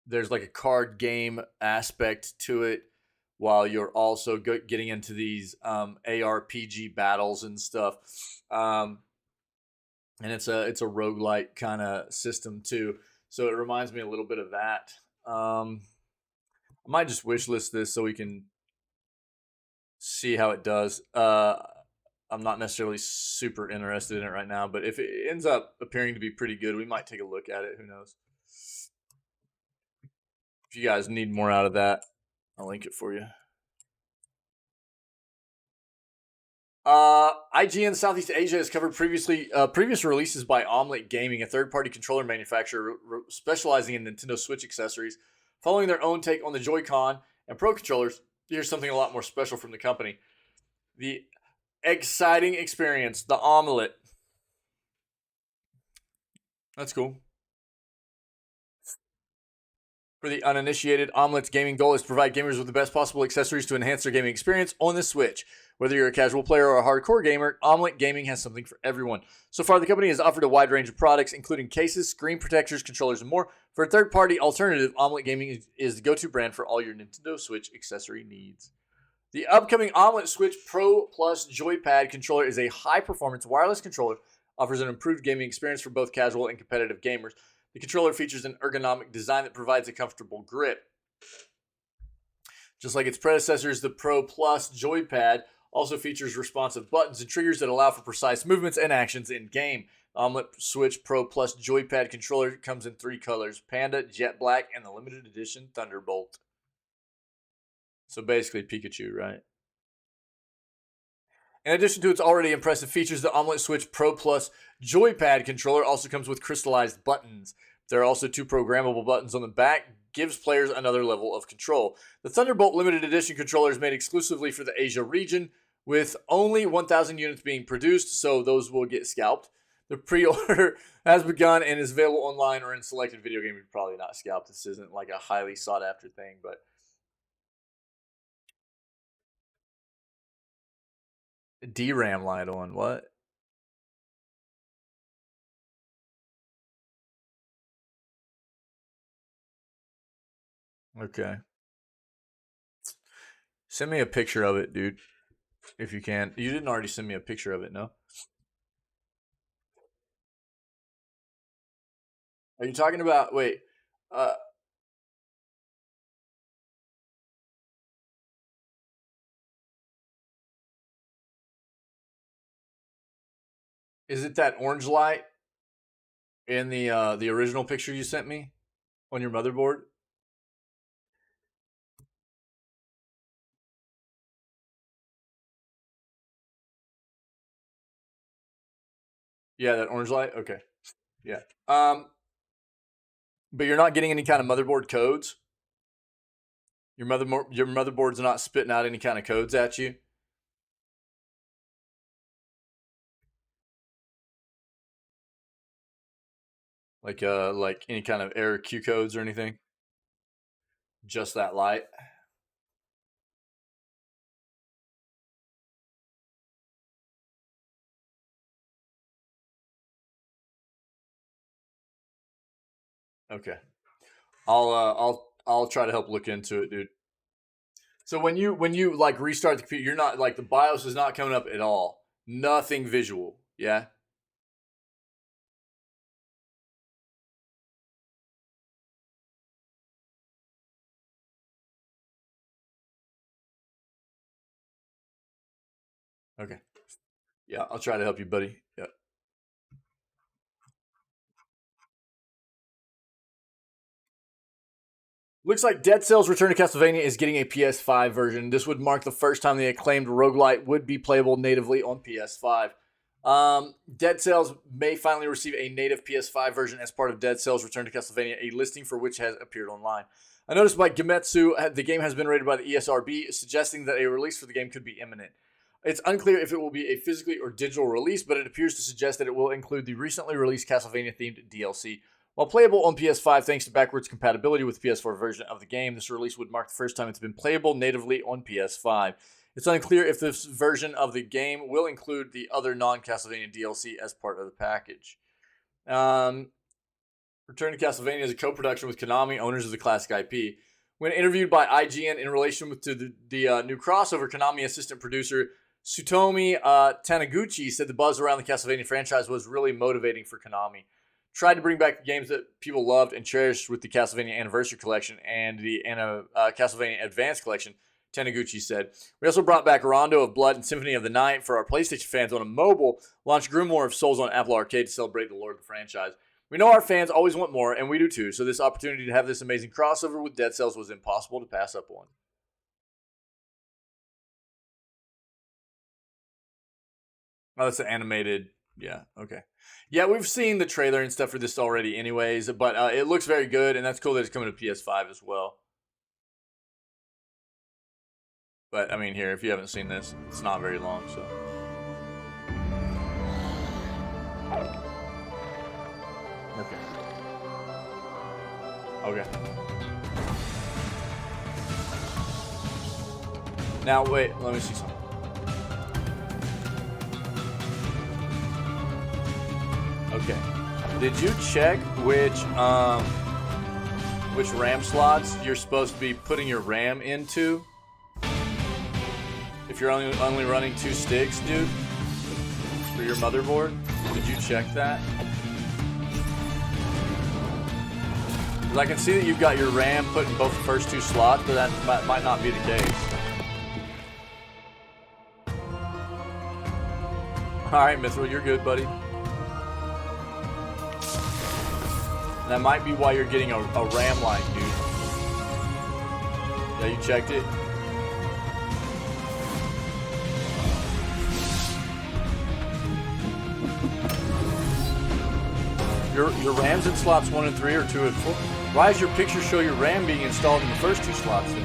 there's like a card game aspect to it, while you're also getting into these ARPG battles and stuff. And it's a roguelike kind of system too. So it reminds me a little bit of that. I might just wishlist this so we can see how it does. I'm not necessarily super interested in it right now, but if it ends up appearing to be pretty good, we might take a look at it. Who knows? If you guys need more out of that, I'll link it for you. IGN Southeast Asia has covered previous releases by Omelet Gaming, a third-party controller manufacturer specializing in Nintendo Switch accessories. Following their own take on the Joy-Con and Pro controllers, here's something a lot more special from the company. The exciting experience, the Omelet. That's cool. For the uninitiated, Omelet's gaming goal is to provide gamers with the best possible accessories to enhance their gaming experience on the Switch. Whether you're a casual player or a hardcore gamer, Omelet Gaming has something for everyone. So far, the company has offered a wide range of products, including cases, screen protectors, controllers, and more. For a third-party alternative, Omelet Gaming is the go-to brand for all your Nintendo Switch accessory needs. The upcoming Omelet Switch Pro Plus Joypad controller is a high-performance wireless controller, offers an improved gaming experience for both casual and competitive gamers. The controller features an ergonomic design that provides a comfortable grip. Just like its predecessors, the Pro Plus Joypad also features responsive buttons and triggers that allow for precise movements and actions in-game. The Omelet Switch Pro Plus Joypad controller comes in 3 colors: Panda, Jet Black, and the limited edition Thunderbolt. So basically Pikachu, right? In addition to its already impressive features, the Omelet Switch Pro Plus Joypad controller also comes with crystallized buttons. There are also 2 programmable buttons on the back, gives players another level of control. The Thunderbolt limited edition controller is made exclusively for the Asia region, with only 1,000 units being produced, so those will get scalped. The pre-order has begun and is available online or in selected video games. Probably not scalped. This isn't like a highly sought after thing, but DRAM light on what? Okay. Send me a picture of it, dude. If you can. You didn't already send me a picture of it, no? Are you talking about, wait, is it that orange light in the original picture you sent me on your motherboard? Yeah, that orange light? Okay. Yeah. But you're not getting any kind of motherboard codes? Your motherboard's not spitting out any kind of codes at you? Like any kind of error Q codes or anything? Just that light? Okay. I'll try to help look into it, dude. So when you like restart the computer, you're not like the BIOS is not coming up at all. Nothing visual. Yeah. Okay. Yeah, I'll try to help you, buddy. Yeah. Looks like Dead Cells Return to Castlevania is getting a PS5 version. This would mark the first time the acclaimed roguelite would be playable natively on PS5. Dead Cells may finally receive a native PS5 version as part of Dead Cells Return to Castlevania, a listing for which has appeared online. A notice by Gemetsu, the game has been rated by the ESRB, suggesting that a release for the game could be imminent. It's unclear if it will be a physically or digital release, but it appears to suggest that it will include the recently released Castlevania-themed DLC. While playable on PS5 thanks to backwards compatibility with the PS4 version of the game, this release would mark the first time it's been playable natively on PS5. It's unclear if this version of the game will include the other non-Castlevania DLC as part of the package. Return to Castlevania is a co-production with Konami, owners of the classic IP. When interviewed by IGN in relation to the new crossover, Konami assistant producer Tsutomi Taniguchi said the buzz around the Castlevania franchise was really motivating for Konami. Tried to bring back the games that people loved and cherished with the Castlevania Anniversary Collection and the Castlevania Advance Collection, Taniguchi said. We also brought back Rondo of Blood and Symphony of the Night for our PlayStation fans on a mobile, launched Grimoire of Souls on Apple Arcade to celebrate the lore of the franchise. We know our fans always want more, and we do too, so this opportunity to have this amazing crossover with Dead Cells was impossible to pass up on. Oh, that's the animated. Yeah, okay. Yeah, we've seen the trailer and stuff for this already anyways, but it looks very good, and that's cool that it's coming to PS5 as well. But, I mean, here, if you haven't seen this, it's not very long, so. Okay. Okay. Now, wait, let me see something. Okay. Did you check which RAM slots you're supposed to be putting your RAM into? If you're only running 2 sticks, dude, for your motherboard, did you check that? Because I can see that you've got your RAM put in both the first 2 slots, but that might not be the case. Alright, Mithril, you're good, buddy. That might be why you're getting a RAM line, dude. Yeah, you checked it? Your RAM's in slots 1 and 3 or 2 and 4. Why does your picture show your RAM being installed in the first 2 slots then?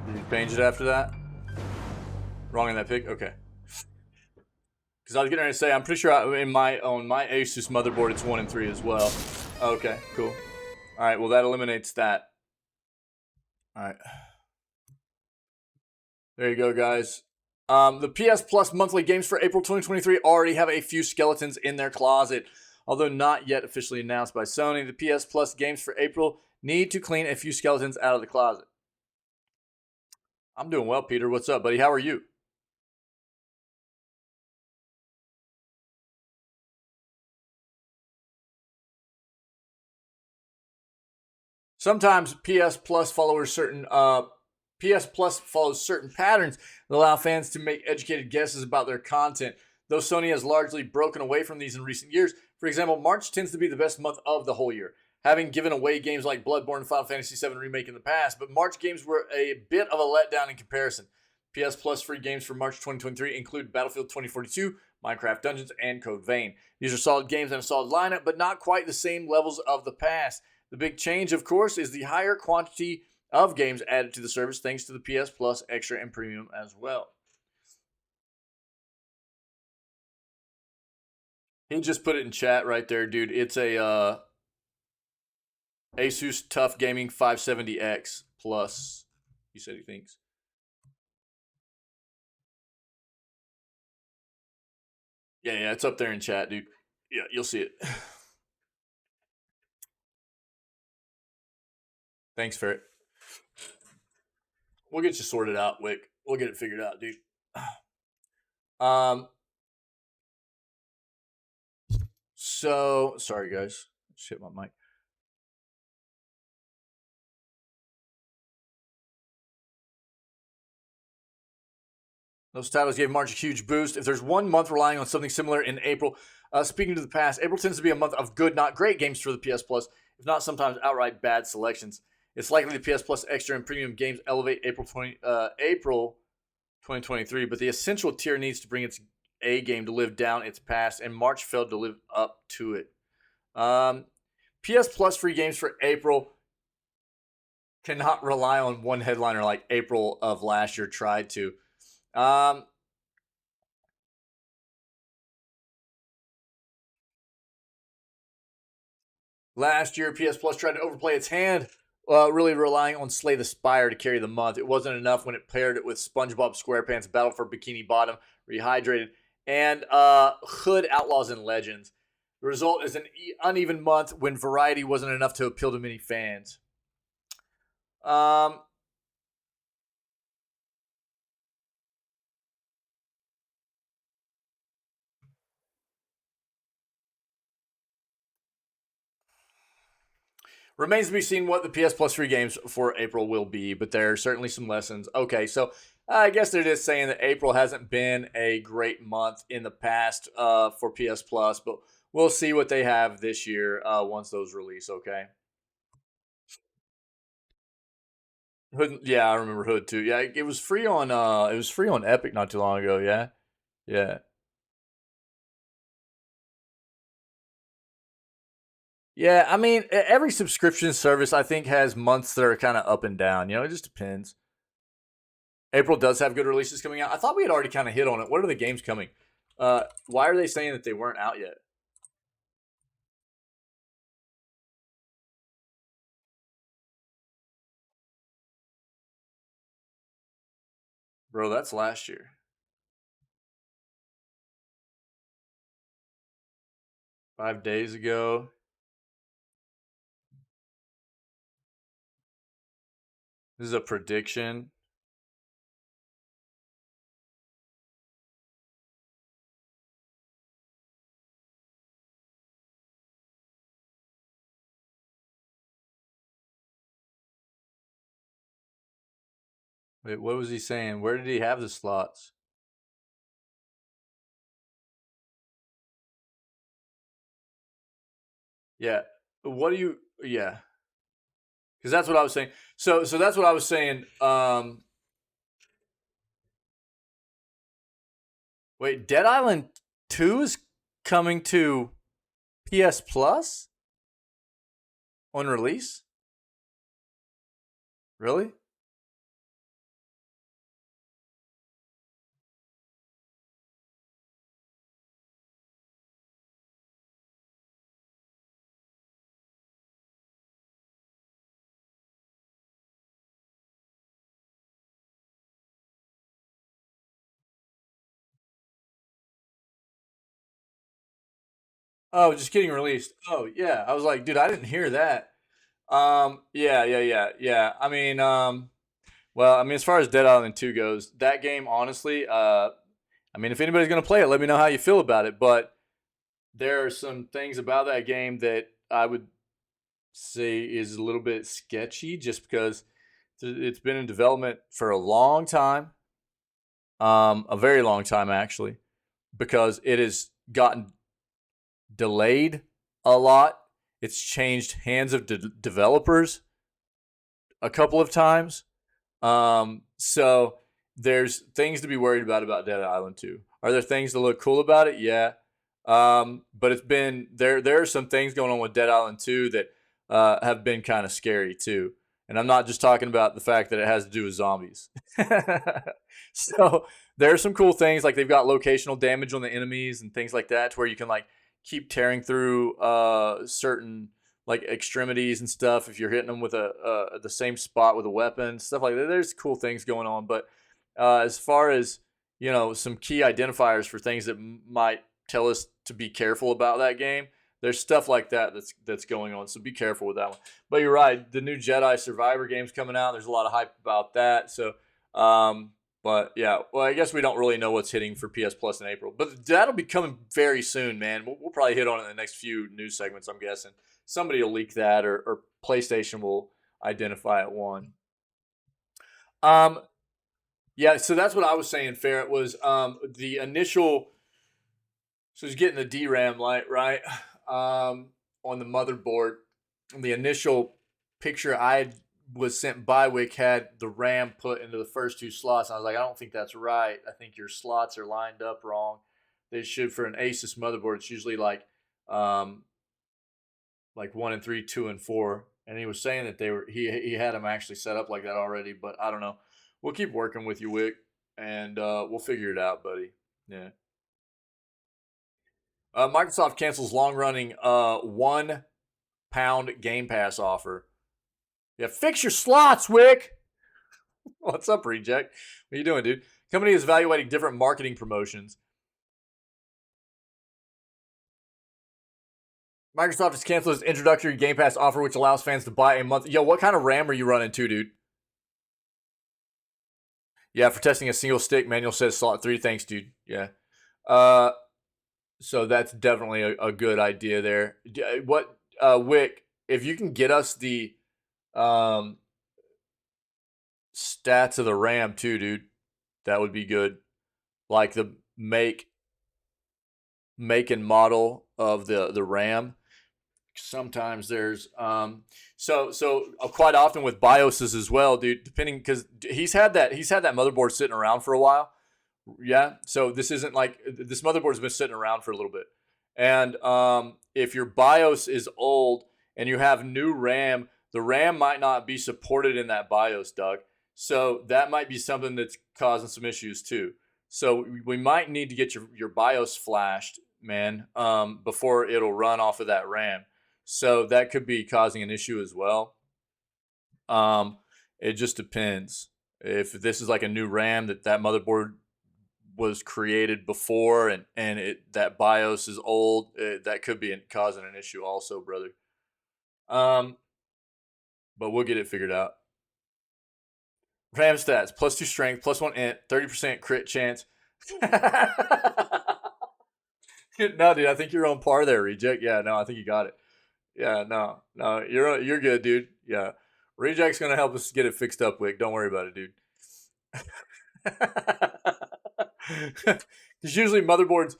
Did you change it after that? Wrong in that pic? Okay. Because I was getting ready to say, I'm pretty sure on my Asus motherboard it's 1 and 3 as well. Okay, cool. Alright, well that eliminates that. Alright. There you go, guys. The PS Plus monthly games for April 2023 already have a few skeletons in their closet. Although not yet officially announced by Sony, the PS Plus games for April need to clean a few skeletons out of the closet. I'm doing well, Peter. What's up, buddy? How are you? Sometimes PS Plus follows certain patterns that allow fans to make educated guesses about their content, though Sony has largely broken away from these in recent years. For example, March tends to be the best month of the whole year, having given away games like Bloodborne and Final Fantasy VII Remake in the past, but March games were a bit of a letdown in comparison. PS Plus free games for March 2023 include Battlefield 2042, Minecraft Dungeons, and Code Vein. These are solid games and a solid lineup, but not quite the same levels of the past. The big change, of course, is the higher quantity of games added to the service thanks to the PS Plus Extra and Premium as well. He just put it in chat right there, dude. It's a Asus TUF Gaming 570X Plus, he said he thinks. Yeah, it's up there in chat, dude. Yeah, you'll see it. Thanks, Ferret. We'll get you sorted out, Wick. We'll get it figured out, dude. So, sorry, guys. Shit, my mic. Those titles gave March a huge boost. If there's one month relying on something similar in April, speaking to the past, April tends to be a month of good, not great games for the PS Plus, if not sometimes outright bad selections. It's likely the PS Plus Extra and Premium games elevate April 2023, but the Essential tier needs to bring its A game to live down its past, and March failed to live up to it. PS Plus free games for April cannot rely on one headliner like April of last year tried to. Last year, PS Plus tried to overplay its hand, really relying on Slay the Spire to carry the month. It wasn't enough when it paired it with SpongeBob SquarePants Battle for Bikini Bottom, Rehydrated, and Hood Outlaws and Legends. The result is an uneven month when variety wasn't enough to appeal to many fans. Remains to be seen what the PS Plus free games for April will be, but there are certainly some lessons. Okay, so I guess they're just saying that April hasn't been a great month in the past for PS Plus, but we'll see what they have this year once those release. Okay. Hood, yeah, I remember Hood too. Yeah, it was free on Epic not too long ago. Yeah, yeah. Yeah, I mean, every subscription service I think has months that are kind of up and down. You know, it just depends. April does have good releases coming out. I thought we had already kind of hit on it. What are the games coming? Why are they saying that they weren't out yet? Bro, that's last year. Five days ago. This is a prediction. Wait, what was he saying? Where did he have the slots? Yeah. What do you? Yeah. Because that's what I was saying. So that's what I was saying. Wait, Dead Island 2 is coming to PS Plus on release? Really? Oh, just getting released. Oh, yeah. I was like, dude, I didn't hear that. Yeah. I mean, well, I mean, as far as Dead Island 2 goes, that game, honestly, I mean, if anybody's going to play it, let me know how you feel about it. But there are some things about that game that I would say is a little bit sketchy just because it's been in development for a long time. A very long time, actually, because it has gotten delayed a lot. It's changed hands of developers a couple of times. So there's things to be worried about Dead Island 2. Are there things that look cool about it? Yeah. But it's been there are some things going on with Dead Island 2 that have been kind of scary too. And I'm not just talking about the fact that it has to do with zombies. So there are some cool things, like they've got locational damage on the enemies and things like that, to where you can like keep tearing through certain like extremities and stuff if you're hitting them with the same spot with a weapon, stuff like that. There's cool things going on, but as far as some key identifiers for things that might tell us to be careful about that game, there's stuff like that that's going on. So be careful with that one. But you're right, the new Jedi Survivor game's coming out. There's a lot of hype about that. So But yeah, well, I guess we don't really know what's hitting for PS Plus in April, but that'll be coming very soon, man. We'll probably hit on it in the next few news segments, I'm guessing. Somebody will leak that, or PlayStation will identify it one. Yeah, so that's what I was saying, Ferret, was the initial. So he's getting the DRAM light, right? On the motherboard. The initial picture I was sent by Wick had the RAM put into the first two slots. And I was like, I don't think that's right. I think your slots are lined up wrong. They should, for an Asus motherboard, it's usually like 1 and 3, 2 and 4. And he was saying that he had them actually set up like that already, but I don't know. We'll keep working with you, Wick, and we'll figure it out, buddy. Yeah. Microsoft cancels long-running £1 Game Pass offer. Yeah, fix your slots, Wick. What's up, Reject? What are you doing, dude? Company is evaluating different marketing promotions. Microsoft has canceled its introductory Game Pass offer, which allows fans to buy a month. Yo, what kind of RAM are you running to, dude? Yeah, for testing a single stick, manual says slot 3. Thanks, dude. Yeah. So that's definitely a good idea there. What, Wick, if you can get us the stats of the RAM too, dude, that would be good. Like the make and model of the RAM. Sometimes there's so quite often with BIOSes as well, dude, depending, because he's had that motherboard sitting around for a while. Yeah, so this isn't like, this motherboard's been sitting around for a little bit. And if your BIOS is old and you have new RAM, the RAM might not be supported in that BIOS, Doug. So that might be something that's causing some issues too. So we might need to get your BIOS flashed, man, before it'll run off of that RAM. So that could be causing an issue as well. It just depends. If this is like a new RAM that motherboard was created before, and that BIOS is old, that could be causing an issue also, brother. But we'll get it figured out. RAM stats: +2 strength, +1 int, 30% crit chance. No, dude, I think you're on par there, Reject. Yeah, no, I think you got it. Yeah, no, you're good, dude. Yeah, Reject's gonna help us get it fixed up, Wick. Don't worry about it, dude. Because usually motherboards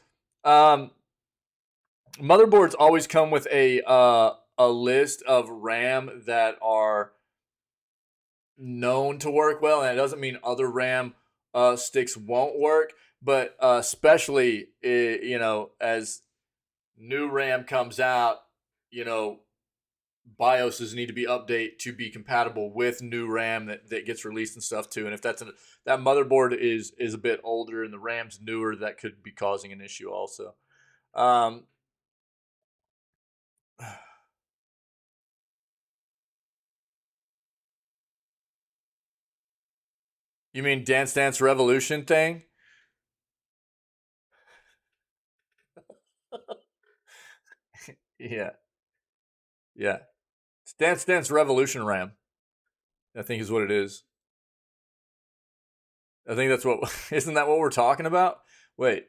always come with a list of RAM that are known to work well, and it doesn't mean other RAM sticks won't work, but especially as new RAM comes out, BIOSes need to be updated to be compatible with new RAM that gets released and stuff too. And if that motherboard is a bit older and the RAM's newer, that could be causing an issue also. You mean Dance Dance Revolution thing? Yeah. Yeah. It's Dance Dance Revolution RAM, I think is what it is. I think that's what, isn't that what we're talking about? Wait.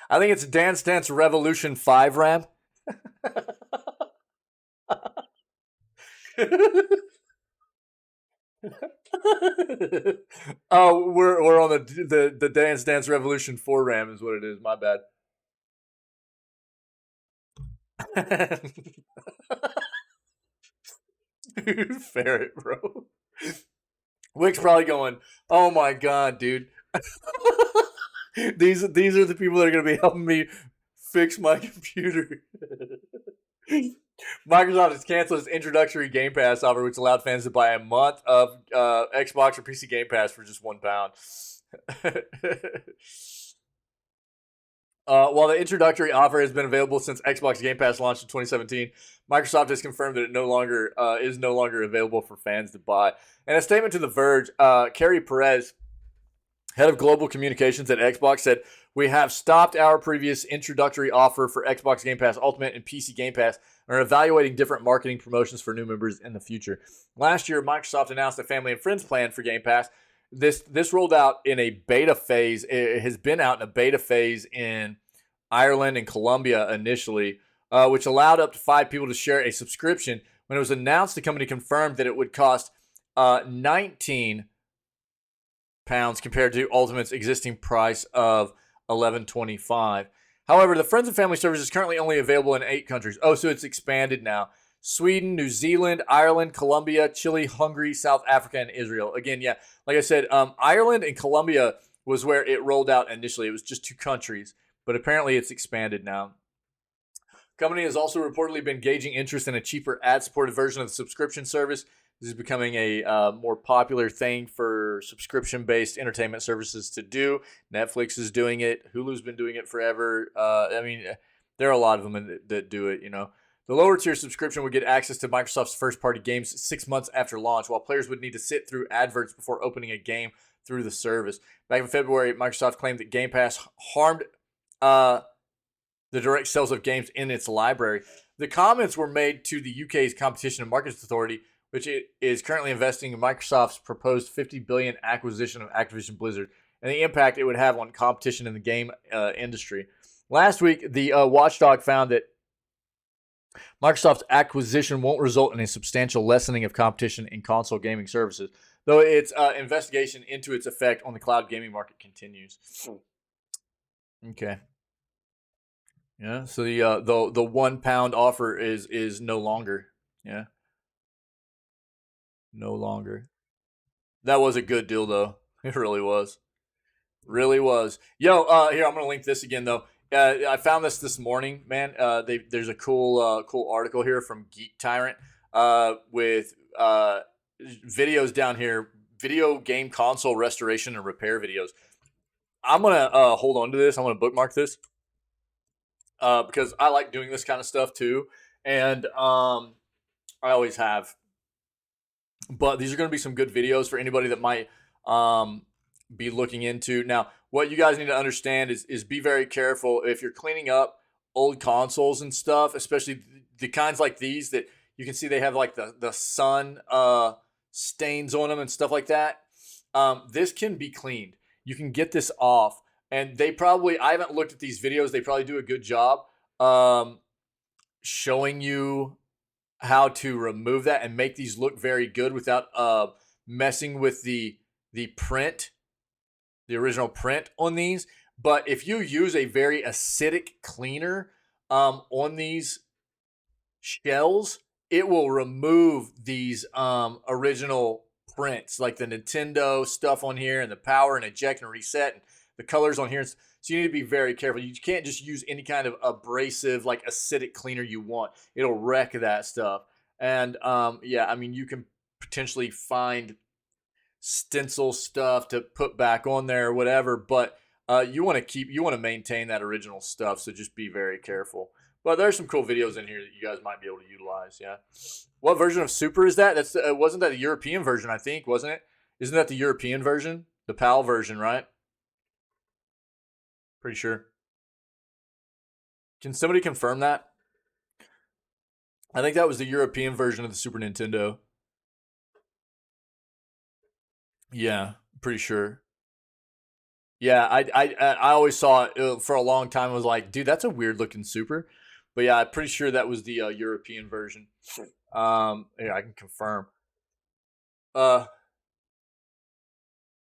I think it's Dance Dance Revolution 5 RAM. Oh, we're on the Dance Dance Revolution 4 RAM is what it is. My bad. Ferret, bro. Wick's probably going, oh my god, dude. These are the people that are going to be helping me fix my computer. Microsoft has canceled its introductory Game Pass offer, which allowed fans to buy a month of Xbox or PC Game Pass for just £1. While the introductory offer has been available since Xbox Game Pass launched in 2017, Microsoft has confirmed that it is no longer available for fans to buy. In a statement to The Verge, Carrie Perez Head of global communications at Xbox said, "We have stopped our previous introductory offer for Xbox Game Pass Ultimate and PC Game Pass and are evaluating different marketing promotions for new members in the future." Last year, Microsoft announced a family and friends plan for Game Pass. This rolled out in a beta phase. It has been out in a beta phase in Ireland and Colombia initially, which allowed up to 5 people to share a subscription. When it was announced, the company confirmed that it would cost 19 pounds compared to Ultimate's existing price of $11.25. However, the Friends and Family service is currently only available in 8 countries. Oh, so it's expanded now. Sweden, New Zealand, Ireland, Colombia, Chile, Hungary, South Africa, and Israel. Again, yeah, like I said, Ireland and Colombia was where it rolled out initially. It was just 2 countries, but apparently it's expanded now. Company has also reportedly been gauging interest in a cheaper ad-supported version of the subscription service. This is becoming a more popular thing for subscription-based entertainment services to do. Netflix is doing it. Hulu's been doing it forever. I mean, there are a lot of them that do it, you know. The lower tier subscription would get access to Microsoft's first-party games 6 months after launch, while players would need to sit through adverts before opening a game through the service. Back in February, Microsoft claimed that Game Pass harmed the direct sales of games in its library. The comments were made to the UK's Competition and Markets Authority, which is currently investing in Microsoft's proposed $50 billion acquisition of Activision Blizzard, and the impact it would have on competition in the game industry. Last week, the watchdog found that Microsoft's acquisition won't result in a substantial lessening of competition in console gaming services, though its investigation into its effect on the cloud gaming market continues. Okay. Yeah, so the £1 offer is no longer. Yeah. No longer. That was a good deal though. It really was. Really was. Yo, here I'm gonna link this again though. I found this morning, man. There's a cool article here from Geek Tyrant with videos down here, video game console restoration and repair videos. I'm gonna hold on to this. I'm gonna bookmark this because I like doing this kind of stuff too, and I always have. But these are going to be some good videos for anybody that might be looking into. Now, what you guys need to understand is be very careful if you're cleaning up old consoles and stuff, especially the kinds like these that you can see they have like the sun stains on them and stuff like that. This can be cleaned. You can get this off. And I haven't looked at these videos. They probably do a good job showing you how to remove that and make these look very good without messing with the print, the original print on these. But if you use a very acidic cleaner on these shells, it will remove these original prints, like the Nintendo stuff on here and the power and eject and reset and the colors on here. So you need to be very careful. You can't just use any kind of abrasive, like acidic cleaner you want. It'll wreck that stuff. And yeah, I mean, you can potentially find stencil stuff to put back on there or whatever, but you want to maintain that original stuff. So just be very careful. But there's some cool videos in here that you guys might be able to utilize. Yeah. What version of Super is that? Wasn't that the European version? I think, wasn't it? Isn't that the European version? The PAL version, right? Pretty sure. Can somebody confirm that? I think that was the European version of the Super Nintendo. Yeah, pretty sure. Yeah, I always saw it for a long time. I was like, dude, that's a weird looking Super. But yeah, I'm pretty sure that was the European version. Yeah, I can confirm.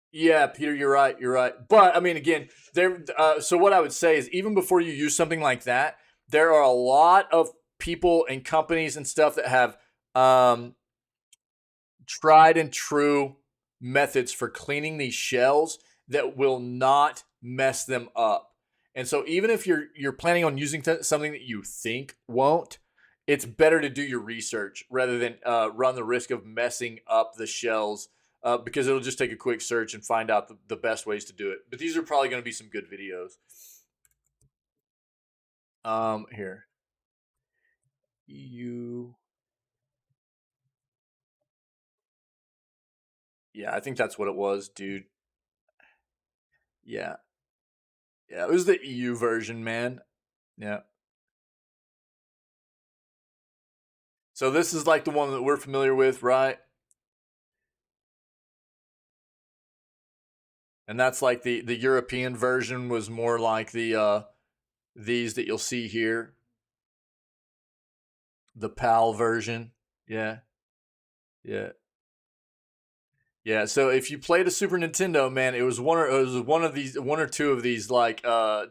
Yeah, Peter, you're right. You're right. But I mean, again, there. So what I would say is, even before you use something like that, there are a lot of people and companies and stuff that have tried and true methods for cleaning these shells that will not mess them up. And so, even if you're planning on using something that you think won't, it's better to do your research rather than run the risk of messing up the shells. Because it'll just take a quick search and find out the best ways to do it. But these are probably going to be some good videos. Here. Yeah, I think that's what it was, dude. Yeah. Yeah, it was the EU version, man. Yeah. So this is like the one that we're familiar with, right? And that's like the European version was more like the these that you'll see here. The PAL version. Yeah. Yeah. Yeah, so if you played a Super Nintendo, man, it was one or two of these like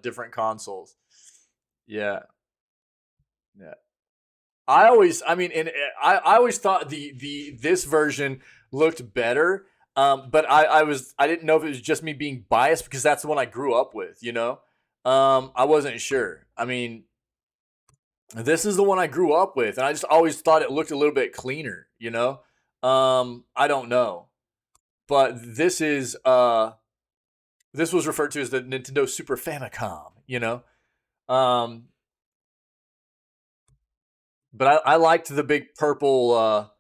different consoles. Yeah. Yeah. I always thought this version looked better. But I didn't know if it was just me being biased because that's the one I grew up with, you know? I wasn't sure. I mean, this is the one I grew up with, and I just always thought it looked a little bit cleaner, you know? I don't know. But this was referred to as the Nintendo Super Famicom, you know? But I liked the big purple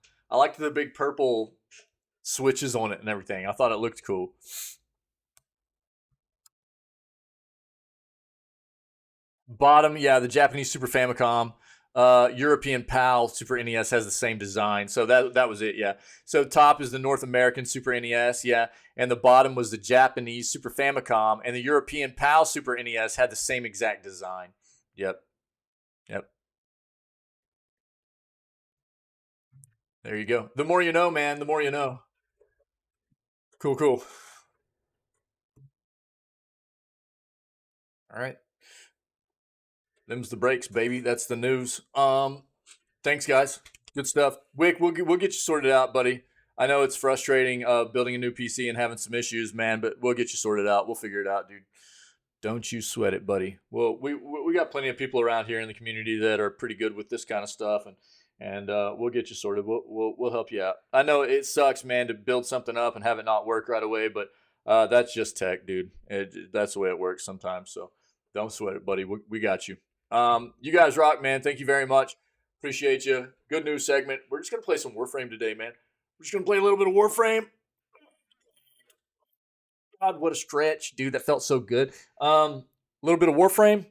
switches on it and everything. I thought it looked cool. Bottom, yeah, the Japanese Super Famicom. European PAL Super NES has the same design. So that was it, yeah. So top is the North American Super NES, yeah. And the bottom was the Japanese Super Famicom. And the European PAL Super NES had the same exact design. Yep. Yep. There you go. The more you know, man, the more you know. Cool, cool. All right. Them's the breaks, baby. That's the news. Thanks, guys. Good stuff. Wick, we'll get you sorted out, buddy. I know it's frustrating building a new PC and having some issues, man, but we'll get you sorted out. We'll figure it out, dude. Don't you sweat it, buddy. Well, we got plenty of people around here in the community that are pretty good with this kind of stuff, and we'll get you sorted. We'll help you out. I know it sucks, man, to build something up and have it not work right away, but that's just tech, dude. That's the way it works sometimes. So don't sweat it, buddy. We got you. You guys rock, man. Thank you very much. Appreciate you. Good news segment. We're just gonna play some Warframe today, man. We're just gonna play a little bit of Warframe. God, what a stretch, dude. That felt so good. A little bit of Warframe.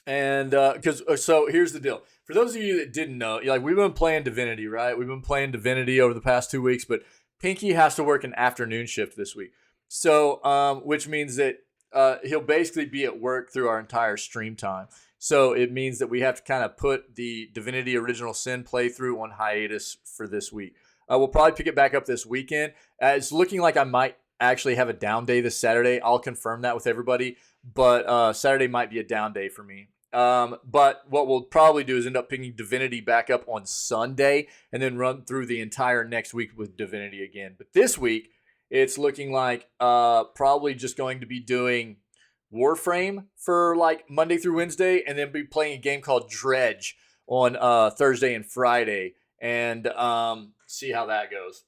And so here's the deal. For those of you that didn't know, like we've been playing Divinity, right? We've been playing Divinity over the past 2 weeks, but Pinky has to work an afternoon shift this week. So, which means that he'll basically be at work through our entire stream time. So it means that we have to kind of put the Divinity Original Sin playthrough on hiatus for this week. We'll probably pick it back up this weekend. It's looking like I might actually have a down day this Saturday. I'll confirm that with everybody, but Saturday might be a down day for me. But what we'll probably do is end up picking Divinity back up on Sunday and then run through the entire next week with Divinity again. But this week, it's looking like probably just going to be doing Warframe for like Monday through Wednesday, and then be playing a game called Dredge on Thursday and Friday, and see how that goes.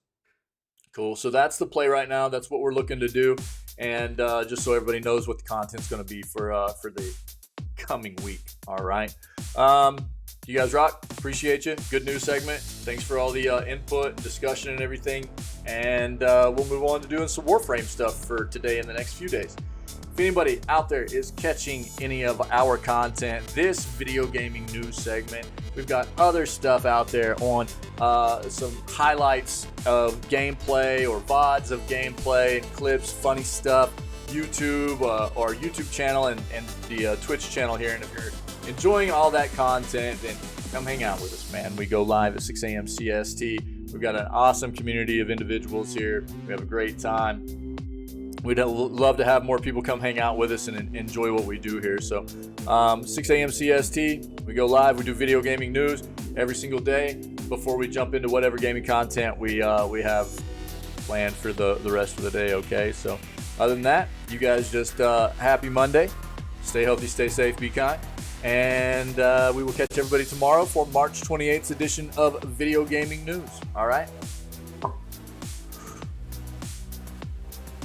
Cool. So that's the play right now. That's what we're looking to do, and just so everybody knows what the content's going to be for the coming week. All right. You guys rock. Appreciate you. Good news segment. Thanks for all the input and discussion and everything. And we'll move on to doing some Warframe stuff for today and the next few days. If anybody out there is catching any of our content, this video gaming news segment, we've got other stuff out there on some highlights of gameplay or VODs of gameplay and clips, funny stuff, YouTube, our YouTube channel and the Twitch channel here. And if you're enjoying all that content, then come hang out with us, man. We go live at 6 a.m. CST. We've got an awesome community of individuals here. We have a great time. We'd love to have more people come hang out with us and enjoy what we do here. So 6 a.m. CST, we go live. We do video gaming news every single day before we jump into whatever gaming content we have planned for the rest of the day, okay? So other than that, you guys just happy Monday. Stay healthy, stay safe, be kind. And we will catch everybody tomorrow for March 28th edition of Video Gaming News. All right?